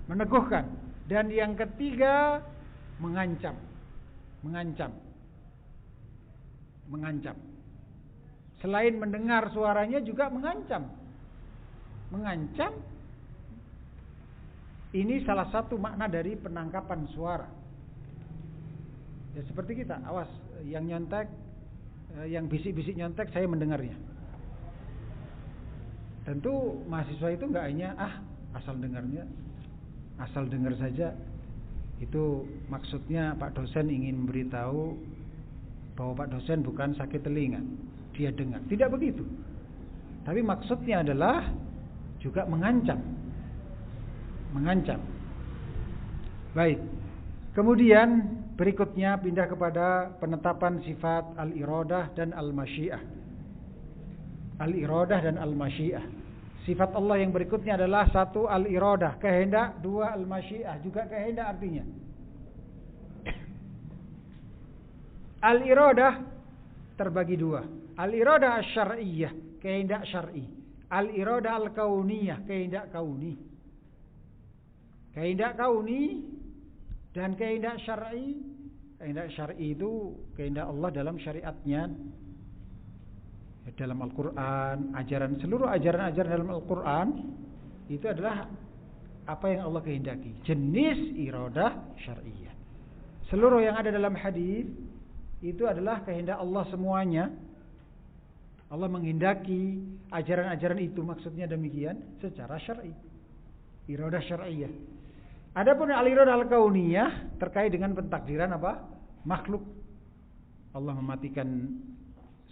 meneguhkan. Dan yang ketiga, mengancam. Selain mendengar suaranya juga mengancam. Ini salah satu makna dari penangkapan suara. Ya seperti kita, awas, yang nyontek, yang bisik-bisik nyontek, saya mendengarnya. Tentu mahasiswa itu nggak hanya asal dengar saja. Itu maksudnya Pak dosen ingin memberitahu bahwa Pak dosen bukan sakit telinga, dia dengar. Tidak begitu. Tapi maksudnya adalah juga mengancam. Baik. Kemudian berikutnya pindah kepada penetapan sifat al-iradah dan al-masyiah. Al-iradah dan al-masyiah. Sifat Allah yang berikutnya adalah satu al-iradah, kehendak, dua al-masyiah, juga kehendak artinya. Al-iradah terbagi dua. Al-iradah asy-syar'iyyah, kehendak syar'i. Al-iradah al-kauniyah, kehendak kauni. Kehendak kauni dan kehendak syar'i. Kehendak syar'i itu kehendak Allah dalam syariatnya, dalam Al-Quran, seluruh ajaran-ajaran dalam Al-Quran itu adalah apa yang Allah kehendaki, jenis iradah syar'iyah. Seluruh yang ada dalam hadis itu adalah kehendak Allah semuanya. Allah menghendaki ajaran-ajaran itu, maksudnya demikian secara syar'i, iradah syar'iyah. Adapun al-iradah al-kauniyah terkait dengan pentakdiran apa? Makhluk. Allah mematikan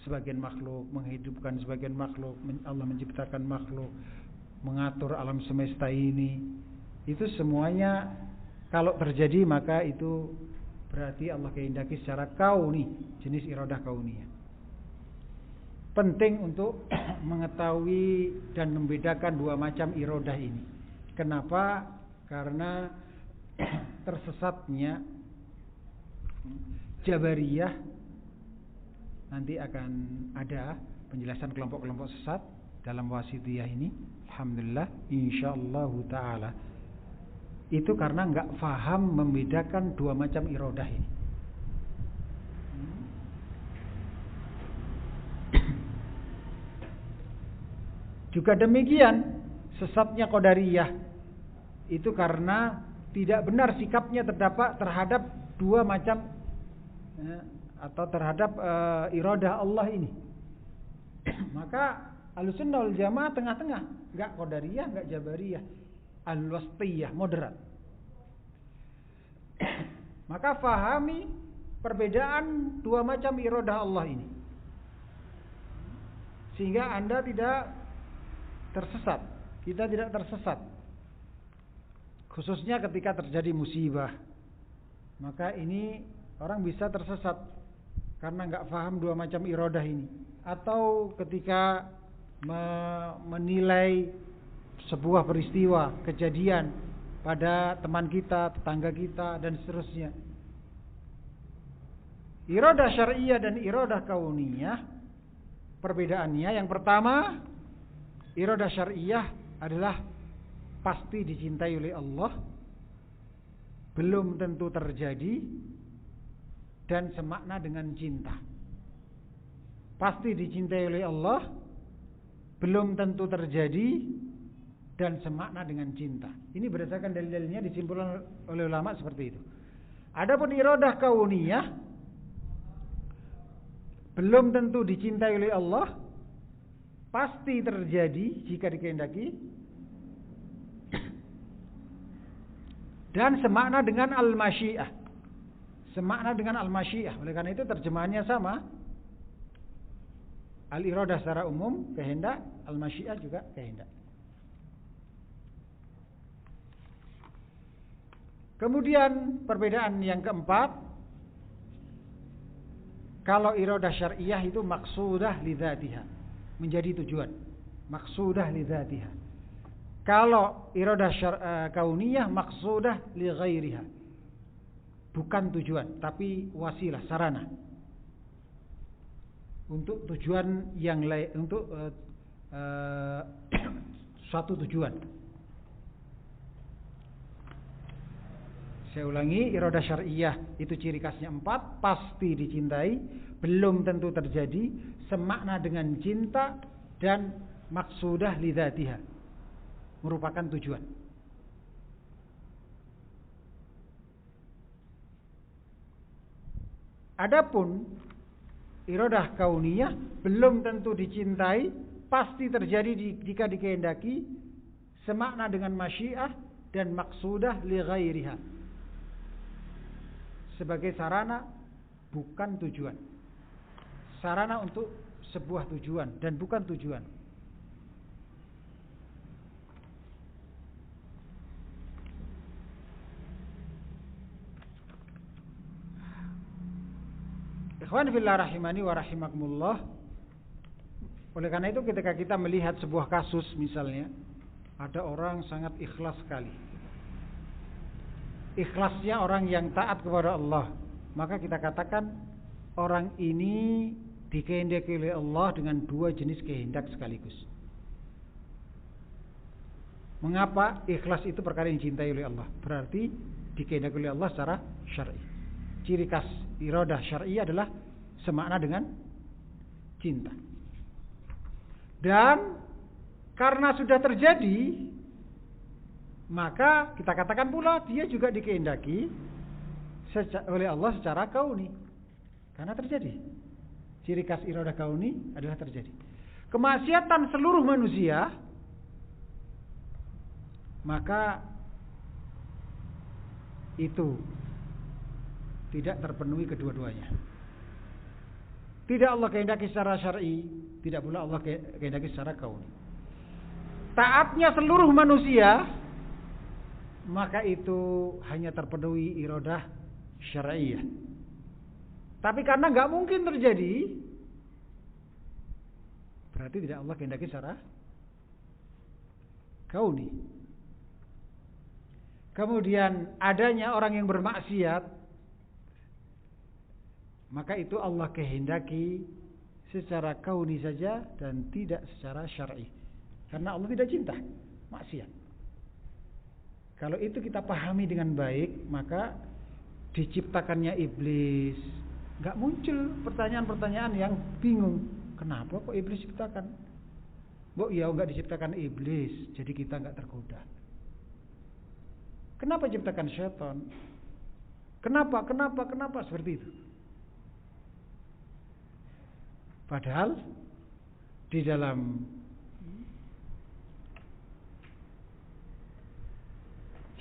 sebagian makhluk, menghidupkan sebagian makhluk, Allah menciptakan makhluk, mengatur alam semesta ini. Itu semuanya kalau terjadi maka itu berarti Allah kehendaki secara kauni, jenis iradah kauniyah. Penting untuk mengetahui dan membedakan dua macam iradah ini. Kenapa? Karena tersesatnya Jabariyah, nanti akan ada penjelasan kelompok-kelompok sesat dalam wasitiyah ini. Alhamdulillah, insyaallah taala. Itu karena enggak faham membedakan dua macam iradah ini. Juga demikian sesatnya Qadariyah itu karena tidak benar sikapnya terhadap dua macam atau terhadap iradah Allah ini. Maka Ahlussunnah wal Jamaah tengah-tengah, enggak Qadariyah, enggak Jabariyah, al-wasthiyah, moderat. Maka fahami perbedaan dua macam iradah Allah ini, sehingga Anda tidak tersesat, kita tidak tersesat. Khususnya ketika terjadi musibah, maka ini orang bisa tersesat karena enggak paham dua macam iradah ini. Atau ketika menilai sebuah peristiwa, kejadian pada teman kita, tetangga kita, dan seterusnya. Iradah syar'iyah dan iradah kauniyah, perbedaannya yang pertama, iradah syar'iyah adalah pasti dicintai oleh Allah, belum tentu terjadi, dan semakna dengan cinta. Pasti dicintai oleh Allah, belum tentu terjadi, dan semakna dengan cinta. Ini berdasarkan dalil-dalilnya, disimpulkan oleh ulama seperti itu. Adapun iradah kauniyah, belum tentu dicintai oleh Allah, pasti terjadi jika dikehendaki, dan semakna dengan al-masyiah. Semakna dengan al-masyiah. Oleh karena itu terjemahannya sama. Al-iradah secara umum kehendak, al-masyiah juga kehendak. Kemudian perbedaan yang keempat, kalau iradah syar'iyah itu maqsudah li dzatiha, menjadi tujuan, maqsudah li dzatiha. Kalau iradah kauniyah maqsudah li ghairiha, bukan tujuan tapi wasilah, sarana. untuk tujuan yang lain, untuk suatu tujuan. Saya ulangi, iradah syar'iyah itu ciri khasnya 4, pasti dicintai, belum tentu terjadi, semakna dengan cinta, dan maksudah lidzatiha, merupakan tujuan. Adapun iradah kauniyah belum tentu dicintai, pasti terjadi jika dikehendaki, semakna dengan masyiah dan maksudah li ghairiha, sebagai sarana bukan tujuan. Sarana untuk sebuah tujuan dan bukan tujuan. Ikhwan fillah rahimani wa rahimakumullah. Oleh karena itu ketika kita melihat sebuah kasus, misalnya ada orang sangat ikhlas sekali, ikhlasnya orang yang taat kepada Allah, maka kita katakan orang ini dikehendaki oleh Allah dengan 2 jenis kehendak sekaligus. Mengapa? Ikhlas itu perkara yang dicintai oleh Allah, berarti dikehendaki oleh Allah secara syar'i. Ciri khas iradah syar'i adalah semakna dengan cinta. Dan karena sudah terjadi, maka kita katakan pula dia juga dikehendaki oleh Allah secara kauni, karena terjadi. Ciri khas iradah kauni adalah terjadi. Kemaksiatan seluruh manusia, maka itu tidak terpenuhi kedua-duanya. Tidak Allah kehendaki secara syar'i, tidak pula Allah kehendaki secara kauni. Taatnya seluruh manusia, maka itu hanya terpenuhi iradah syar'iyah. Tapi karena nggak mungkin terjadi, berarti tidak Allah kehendaki secara kauni. Kemudian adanya orang yang bermaksiat, maka itu Allah kehendaki secara kauni saja dan tidak secara syar'i. Karena Allah tidak cinta maksiat. Kalau itu kita pahami dengan baik, maka diciptakannya iblis, nggak muncul pertanyaan-pertanyaan yang bingung. Kenapa kok iblis diciptakan? Ya nggak diciptakan iblis, jadi kita nggak tergoda. Kenapa ciptakan syaitan? Kenapa seperti itu? Padahal di dalam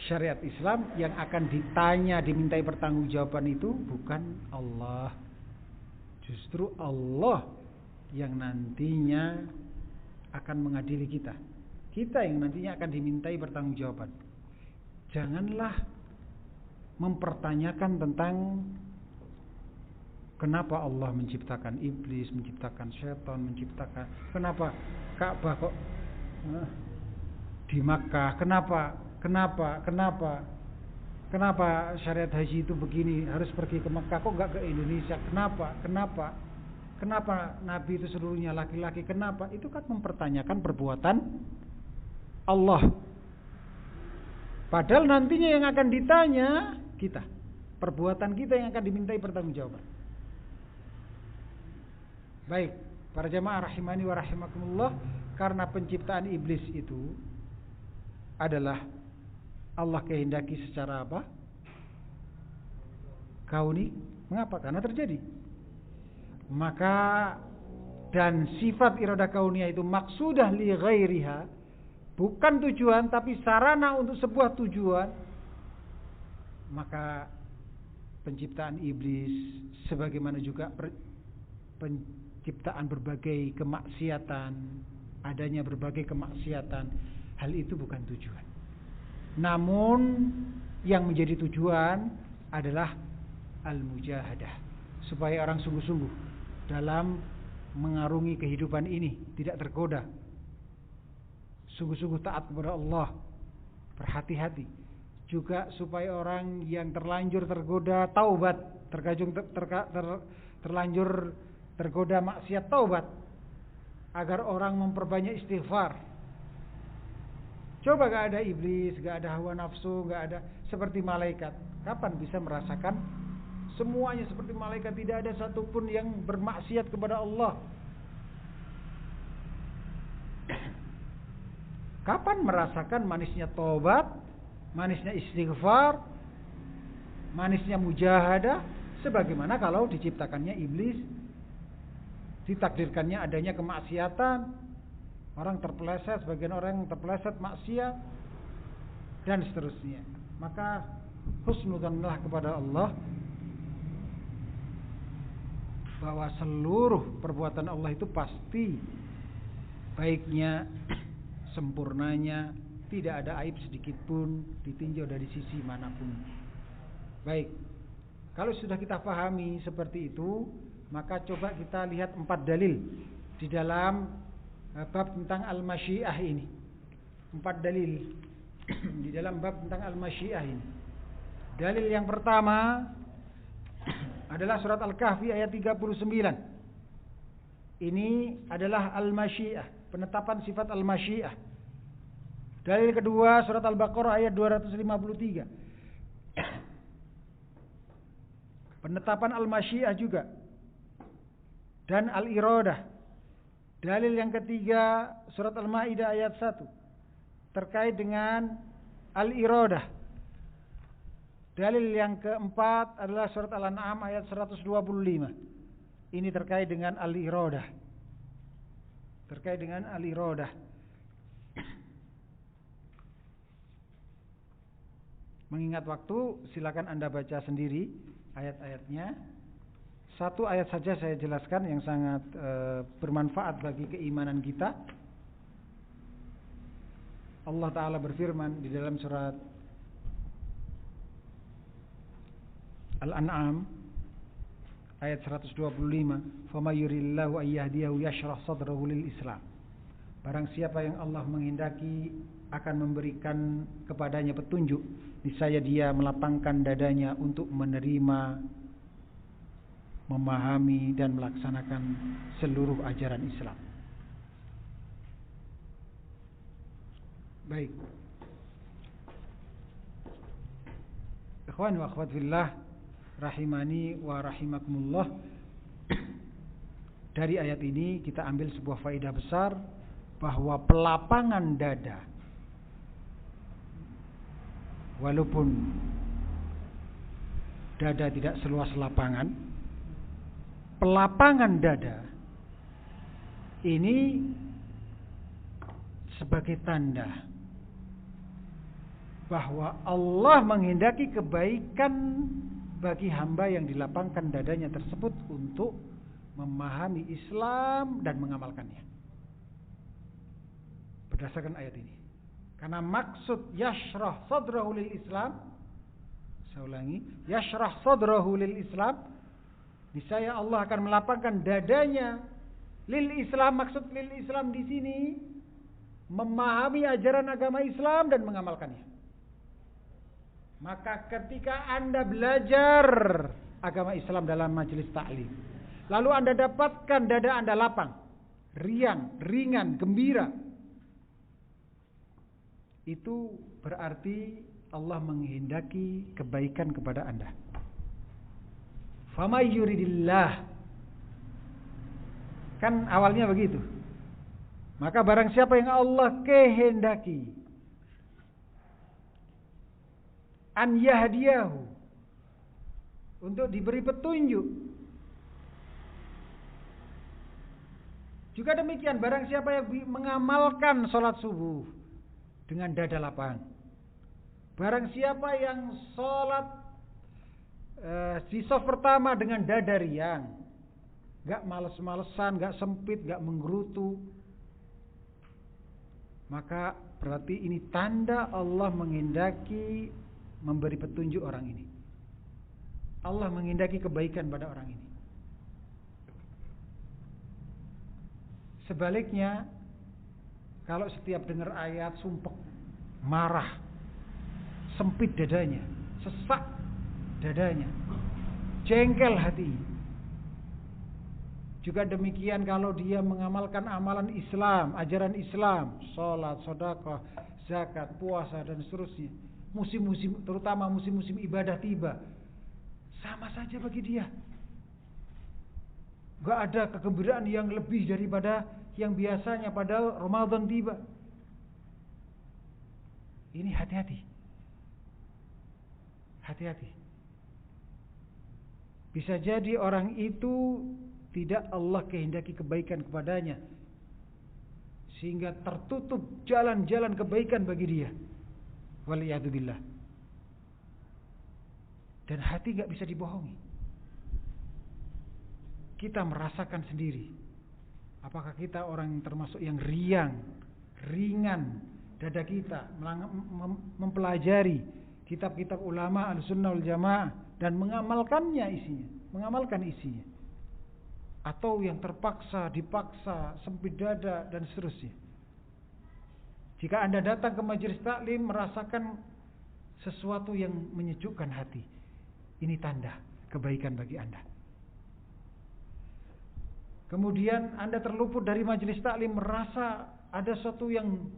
syariat Islam yang akan ditanya, dimintai pertanggungjawaban itu bukan Allah. Justru Allah yang nantinya akan mengadili kita. Kita yang nantinya akan dimintai pertanggungjawaban. Janganlah mempertanyakan tentang kenapa Allah menciptakan iblis, menciptakan setan, kenapa Ka'bah kok di Makkah, kenapa syariat haji itu begini, harus pergi ke Makkah, kok nggak ke Indonesia, kenapa Nabi itu seluruhnya laki-laki, kenapa? Itu kan mempertanyakan perbuatan Allah. Padahal nantinya yang akan ditanya kita, perbuatan kita yang akan dimintai pertanggungjawaban. Baik, para jamaah rahimani wa rahimakumullah, karena penciptaan iblis itu adalah Allah kehendaki secara apa? Kauni. Mengapa? Karena terjadi. Maka dan sifat iradah kauniyah itu maksudah li ghairiha, bukan tujuan tapi sarana untuk sebuah tujuan. Maka penciptaan iblis sebagaimana juga penciptaan berbagai kemaksiatan, adanya berbagai kemaksiatan, hal itu bukan tujuan. Namun yang menjadi tujuan adalah al-mujahadah, supaya orang sungguh-sungguh dalam mengarungi kehidupan ini, tidak tergoda, sungguh-sungguh taat kepada Allah, berhati-hati. Juga supaya orang yang terlanjur tergoda taubat, terlanjur tergoda maksiat, taubat, agar orang memperbanyak istighfar. Coba gak ada iblis, gak ada hawa nafsu, gak ada seperti malaikat. Kapan bisa merasakan semuanya seperti malaikat, tidak ada satupun yang bermaksiat kepada Allah? Kapan merasakan manisnya taubat, manisnya istighfar, manisnya mujahadah? Sebagaimana kalau diciptakannya iblis, ditakdirkannya adanya kemaksiatan, orang terpeleset, sebagian orang terpeleset maksiat, dan seterusnya. Maka husnudzanlah kepada Allah bahwa seluruh perbuatan Allah itu pasti baiknya, sempurnanya, tidak ada aib sedikit pun ditinjau dari sisi manapun. Baik, kalau sudah kita pahami seperti itu, maka coba kita lihat 4 dalil di dalam bab tentang al-masyiah ini. 4 dalil di dalam bab tentang al-masyiah ini. Dalil yang pertama adalah surat Al-Kahfi ayat 39. Ini adalah al-masyiah, penetapan sifat al-masyiah. Dalil kedua surat Al-Baqarah ayat 253. Penetapan al-masyiah juga. Dan al-iradah. Dalil yang ketiga surat Al-Maidah ayat 1 terkait dengan al-iradah. Dalil yang keempat adalah surat Al-An'am ayat 125. Ini terkait dengan al-iradah. Terkait dengan al-iradah. Mengingat waktu, silakan Anda baca sendiri ayat-ayatnya. Satu ayat saja saya jelaskan yang sangat bermanfaat bagi keimanan kita. Allah Ta'ala berfirman di dalam surat Al-An'am ayat 125, "Faman yuridillahu an yahdiyahu yashrah sadrahu lil Islam." Barang siapa yang Allah menghendaki akan memberikan kepadanya petunjuk, niscaya dia melapangkan dadanya untuk menerima, memahami dan melaksanakan seluruh ajaran Islam. Baik. Ikhwan wa akhwat fillah, rahimani wa rahimakumullah. Dari ayat ini kita ambil sebuah faedah besar, bahwa pelapangan dada, walaupun dada tidak seluas lapangan, pelapangan dada ini sebagai tanda bahwa Allah menghendaki kebaikan bagi hamba yang dilapangkan dadanya tersebut untuk memahami Islam dan mengamalkannya. Berdasarkan ayat ini, karena maksud yashrah sadrahu lil Islam, saya ulangi, yashrah sadrahu lil Islam, niscaya Allah akan melapangkan dadanya lil Islam. Maksud lil Islam di sini memahami ajaran agama Islam dan mengamalkannya. Maka ketika Anda belajar agama Islam dalam majelis taklim, lalu Anda dapatkan dada Anda lapang, riang, ringan, gembira, itu berarti Allah menghendaki kebaikan kepada Anda. Fama yuridillah, kan awalnya begitu. Maka barang siapa yang Allah kehendaki an yahdiyahu, untuk diberi petunjuk. Juga demikian, barang siapa yang mengamalkan sholat subuh dengan dada lapang, barang siapa yang sholat di saf pertama dengan dada riang, gak males-malesan, gak sempit, gak menggerutu, maka berarti ini tanda Allah menghendaki memberi petunjuk orang ini. Allah menghendaki kebaikan pada orang ini. Sebaliknya, kalau setiap dengar ayat sumpek, marah, sempit dadanya, sesak dadanya, jengkel hati, Juga demikian kalau dia mengamalkan amalan Islam, ajaran Islam, sholat, sedekah, zakat, puasa dan seterusnya. Musim-musim, terutama musim-musim ibadah tiba, sama saja bagi dia. Gak ada kegembiraan yang lebih daripada yang biasanya padahal Ramadan tiba. Ini hati-hati. Hati-hati. Bisa jadi orang itu tidak Allah kehendaki kebaikan kepadanya, sehingga tertutup jalan-jalan kebaikan bagi dia. Waliyadzubillah. Dan hati gak bisa dibohongi. Kita merasakan sendiri. Apakah kita orang yang termasuk yang riang, ringan dada kita mempelajari kitab-kitab ulama Ahlussunnah wal Jamaah dan mengamalkan isinya. Atau yang terpaksa, dipaksa, sempit dada dan seterusnya. Jika Anda datang ke majelis taklim merasakan sesuatu yang menyejukkan hati, ini tanda kebaikan bagi Anda. Kemudian Anda terluput dari majelis taklim merasa ada sesuatu yang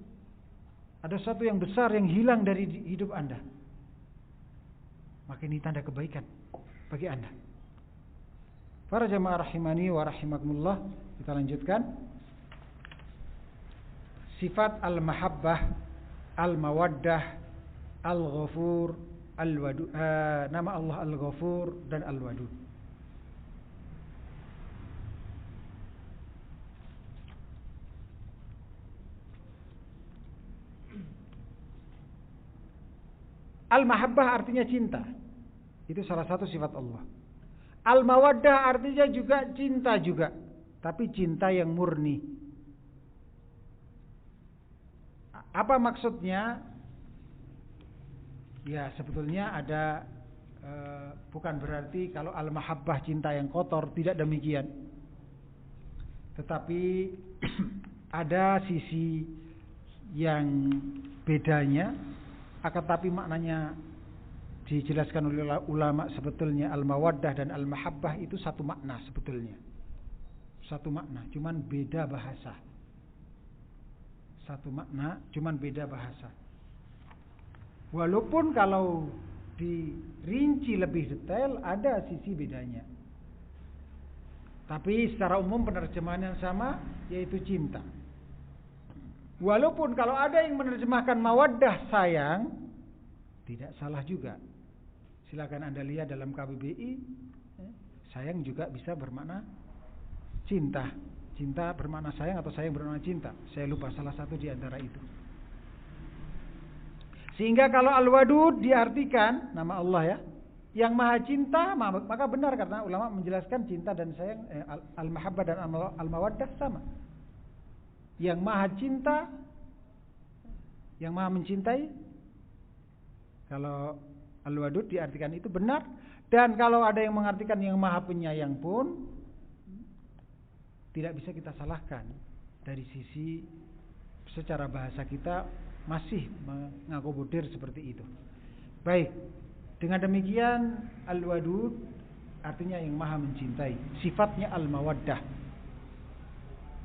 besar yang hilang dari hidup Anda, maka ini tanda kebaikan bagi Anda. Para jamaah rahimani wa rahimakumullah, kita lanjutkan. Sifat al-mahabbah, al-mawaddah, al-ghafur, al-wadud. Nama Allah al-ghafur dan al-wadud. Al-mahabbah artinya cinta. Itu salah satu sifat Allah. Al-mawaddah artinya juga cinta juga, tapi cinta yang murni. Apa maksudnya? Ya, sebetulnya ada bukan berarti kalau al-mahabbah cinta yang kotor, tidak demikian. Tetapi ada sisi yang bedanya, akan tapi maknanya dijelaskan oleh ulama. Sebetulnya al-mawaddah dan al-mahabbah itu satu makna sebetulnya. Satu makna, cuman beda bahasa. Satu makna, cuman beda bahasa. Walaupun kalau dirinci lebih detail ada sisi bedanya. Tapi secara umum penerjemahan yang sama, yaitu cinta. Walaupun kalau ada yang menerjemahkan mawaddah sayang, tidak salah juga. Silakan Anda lihat dalam KBBI, sayang juga bisa bermakna cinta. Cinta bermakna sayang atau sayang bermakna cinta. Saya lupa salah satu di antara itu. Sehingga kalau al-wadud diartikan nama Allah ya, yang maha cinta, maka benar karena ulama menjelaskan cinta dan sayang, al-mahabbah dan al-mawaddah sama. Yang maha cinta, yang maha mencintai. Kalau al-wadud diartikan itu benar. Dan kalau ada yang mengartikan yang maha penyayang pun tidak bisa kita salahkan. Dari sisi secara bahasa kita masih mengakomodir seperti itu. Baik, dengan demikian al-wadud artinya yang maha mencintai. Sifatnya al-mawaddah.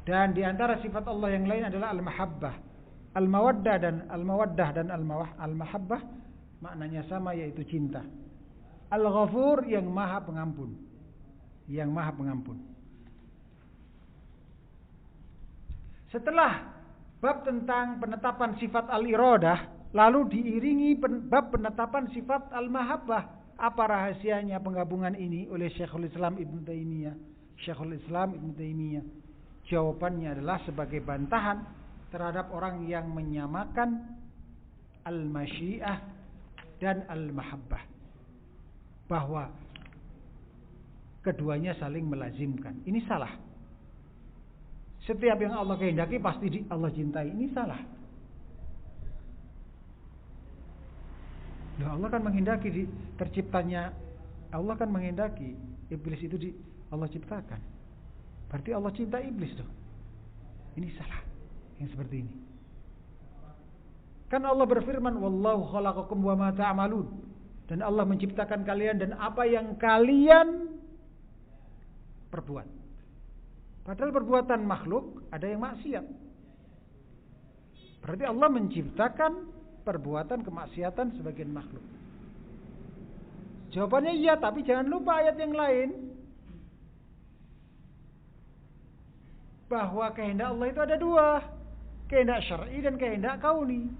Dan di antara sifat Allah yang lain adalah al-mahabbah. Al-mawaddah dan al-mahabbah maknanya sama, yaitu cinta. Al-ghafur yang maha pengampun. Yang maha pengampun. Setelah bab tentang penetapan sifat al-iradah, lalu diiringi bab penetapan sifat al-mahabbah. Apa rahasianya penggabungan ini oleh Syekhul Islam Ibn Taimiyah? Jawabannya adalah sebagai bantahan terhadap orang yang menyamakan al-masyiah dan al-mahabbah, bahwa keduanya saling melazimkan. Ini salah. Setiap yang Allah kehendaki pasti Allah cintai. Ini salah. Nah, Allah kan menghendaki terciptanya. Allah kan menghendaki iblis itu Allah ciptakan. Berarti Allah cinta iblis tuh. Ini salah yang seperti ini. Kan Allah berfirman, "Wallahu khalaqakum wa ma ta'malun." Dan Allah menciptakan kalian dan apa yang kalian perbuat. Padahal perbuatan makhluk ada yang maksiat. Berarti Allah menciptakan perbuatan kemaksiatan sebagian makhluk. Jawabannya iya, tapi jangan lupa ayat yang lain. Bahwa kehendak Allah itu ada dua. Kehendak syar'i dan kehendak kauni.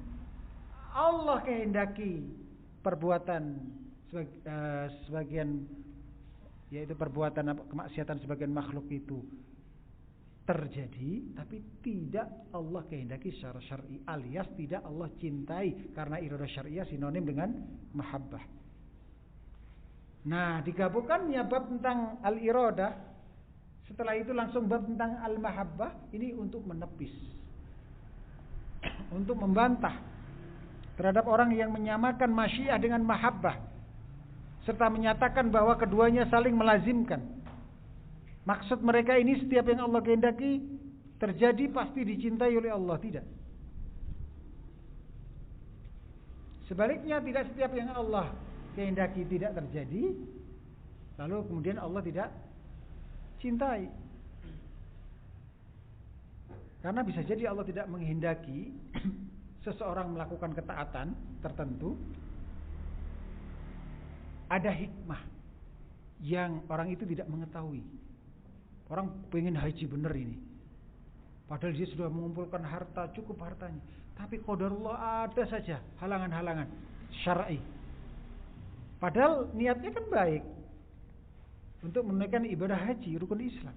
Allah kehendaki perbuatan sebagian, yaitu perbuatan kemaksiatan sebagian makhluk itu terjadi, tapi tidak Allah kehendaki secara syar'i, alias tidak Allah cintai, karena iradah syariah sinonim dengan mahabbah. Nah, digabungkannya bab tentang al-iradah, setelah itu langsung bab tentang al-mahabbah, ini untuk menepis, untuk membantah terhadap orang yang menyamakan masyiah dengan mahabbah, serta menyatakan bahwa keduanya saling melazimkan. Maksud mereka ini setiap yang Allah kehendaki terjadi pasti dicintai oleh Allah. Tidak. Sebaliknya, tidak setiap yang Allah kehendaki tidak terjadi, lalu kemudian Allah tidak cintai. Karena bisa jadi Allah tidak menghendaki seseorang melakukan ketaatan tertentu, ada hikmah yang orang itu tidak mengetahui. Orang pengen haji bener ini, padahal dia sudah mengumpulkan harta, cukup hartanya, tapi qadarullah ada saja halangan-halangan syar'i. Padahal niatnya kan baik untuk menunaikan ibadah haji, rukun Islam.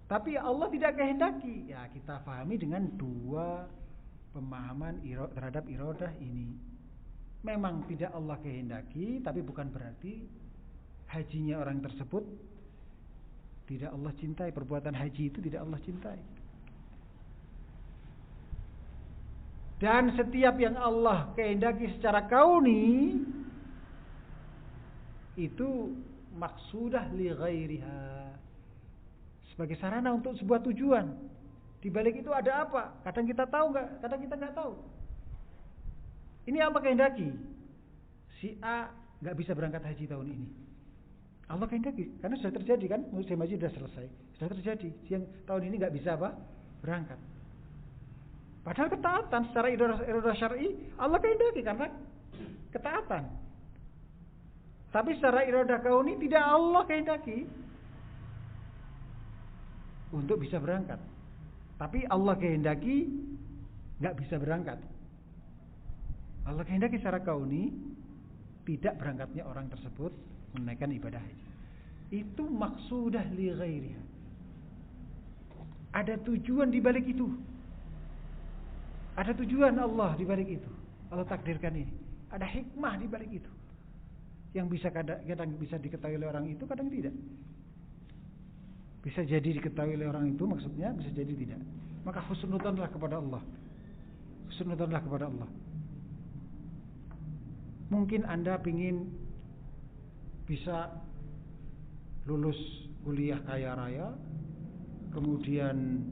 Tapi Allah tidak kehendaki. Ya, kita pahami dengan dua pemahaman terhadap iradah ini. Memang tidak Allah kehendaki, tapi bukan berarti hajinya orang tersebut tidak Allah cintai. Perbuatan haji itu tidak Allah cintai. Dan setiap yang Allah kehendaki secara kauni itu maksudah li ghairiha, sebagai sarana untuk sebuah tujuan. Di balik itu ada apa? Kadang kita tahu nggak, kadang kita nggak tahu. Ini Allah kehendaki si A nggak bisa berangkat haji tahun ini. Allah kehendaki, karena sudah terjadi kan, musim haji sudah selesai, sudah terjadi. Yang tahun ini nggak bisa apa? Berangkat. Padahal ketaatan secara iradah syar'i Allah kehendaki karena ketaatan. Tapi secara iradah kauni tidak Allah kehendaki untuk bisa berangkat. Tapi Allah kehendaki nggak bisa berangkat. Allah kehendaki secara kauni tidak berangkatnya orang tersebut menunaikan ibadah haji. Itu maksudah li ghairiha. Ada tujuan di balik itu. Ada tujuan Allah di balik itu. Allah takdirkan ini. Ada hikmah di balik itu. Yang bisa kadang bisa diketahui oleh orang itu, kadang tidak. Bisa jadi diketahui oleh orang itu, maksudnya bisa jadi tidak. Maka husnudzonlah kepada Allah. Husnudzonlah kepada Allah. Mungkin Anda ingin bisa lulus kuliah kaya raya, kemudian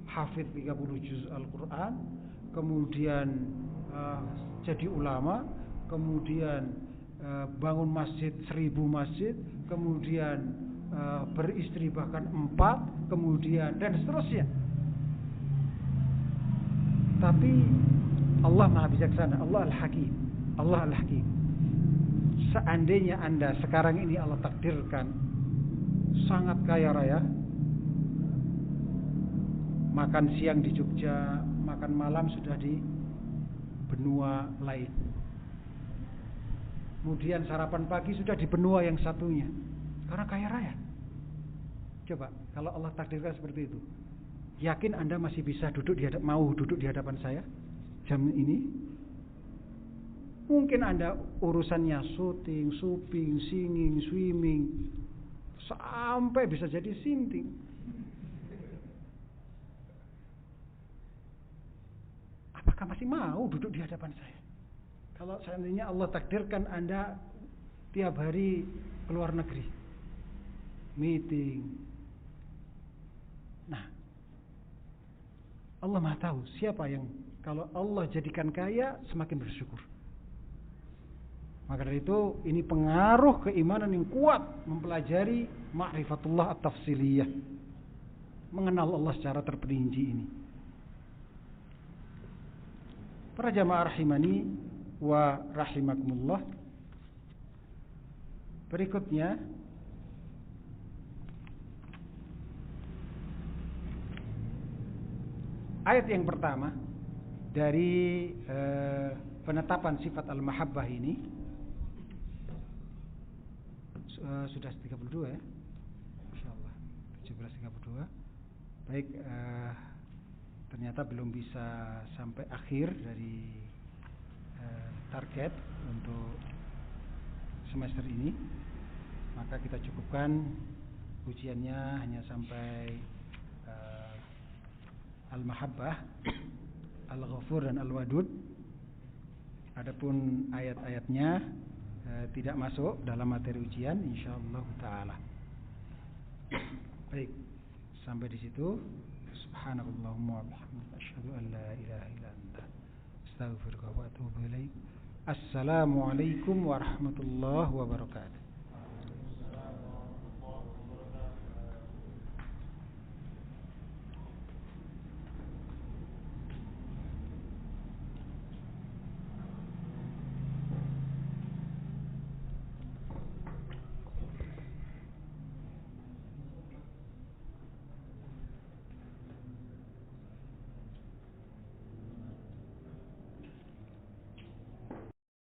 hafidz 30 juz Al-Quran, kemudian jadi ulama, kemudian bangun masjid 1000 masjid, kemudian beristri bahkan 4, kemudian dan seterusnya. Tapi Allah Maha Bijaksana, Allah Al-Hakim, Allah Al-Hakim. Seandainya Anda sekarang ini Allah takdirkan sangat kaya raya, makan siang di Jogja, makan malam sudah di benua lain, kemudian sarapan pagi sudah di benua yang satunya, karena kaya raya. Coba kalau Allah takdirkan seperti itu, yakin Anda masih bisa mau duduk di hadapan saya jam ini? Mungkin Anda urusannya syuting, suping, singing, swimming, sampai bisa jadi sinting. Apakah masih mau duduk di hadapan saya? Kalau seandainya Allah takdirkan Anda tiap hari keluar negeri, meeting. Nah, Allah Maha tahu siapa yang kalau Allah jadikan kaya semakin bersyukur. Maka dari itu ini pengaruh keimanan yang kuat mempelajari ma'rifatullah at-tafsiliyah, mengenal Allah secara terperinci ini. Para jamaah rahimani wa rahimakumullah, berikutnya ayat yang pertama dari penetapan sifat al-mahabbah ini sudah 32 ya, insyaallah 17:32. Baik, ternyata belum bisa sampai akhir dari target untuk semester ini, maka kita cukupkan ujiannya hanya sampai al-mahabbah, al-ghafur dan al-wadud. Adapun ayat-ayatnya tidak masuk dalam materi ujian insyaallah taala. Baik, sampai di situ. Subhanallahumma wa bihamdika asyhadu an la ilaha illa anta astaghfiruka wa atubu ilaik. Assalamualaikum warahmatullahi wabarakatuh.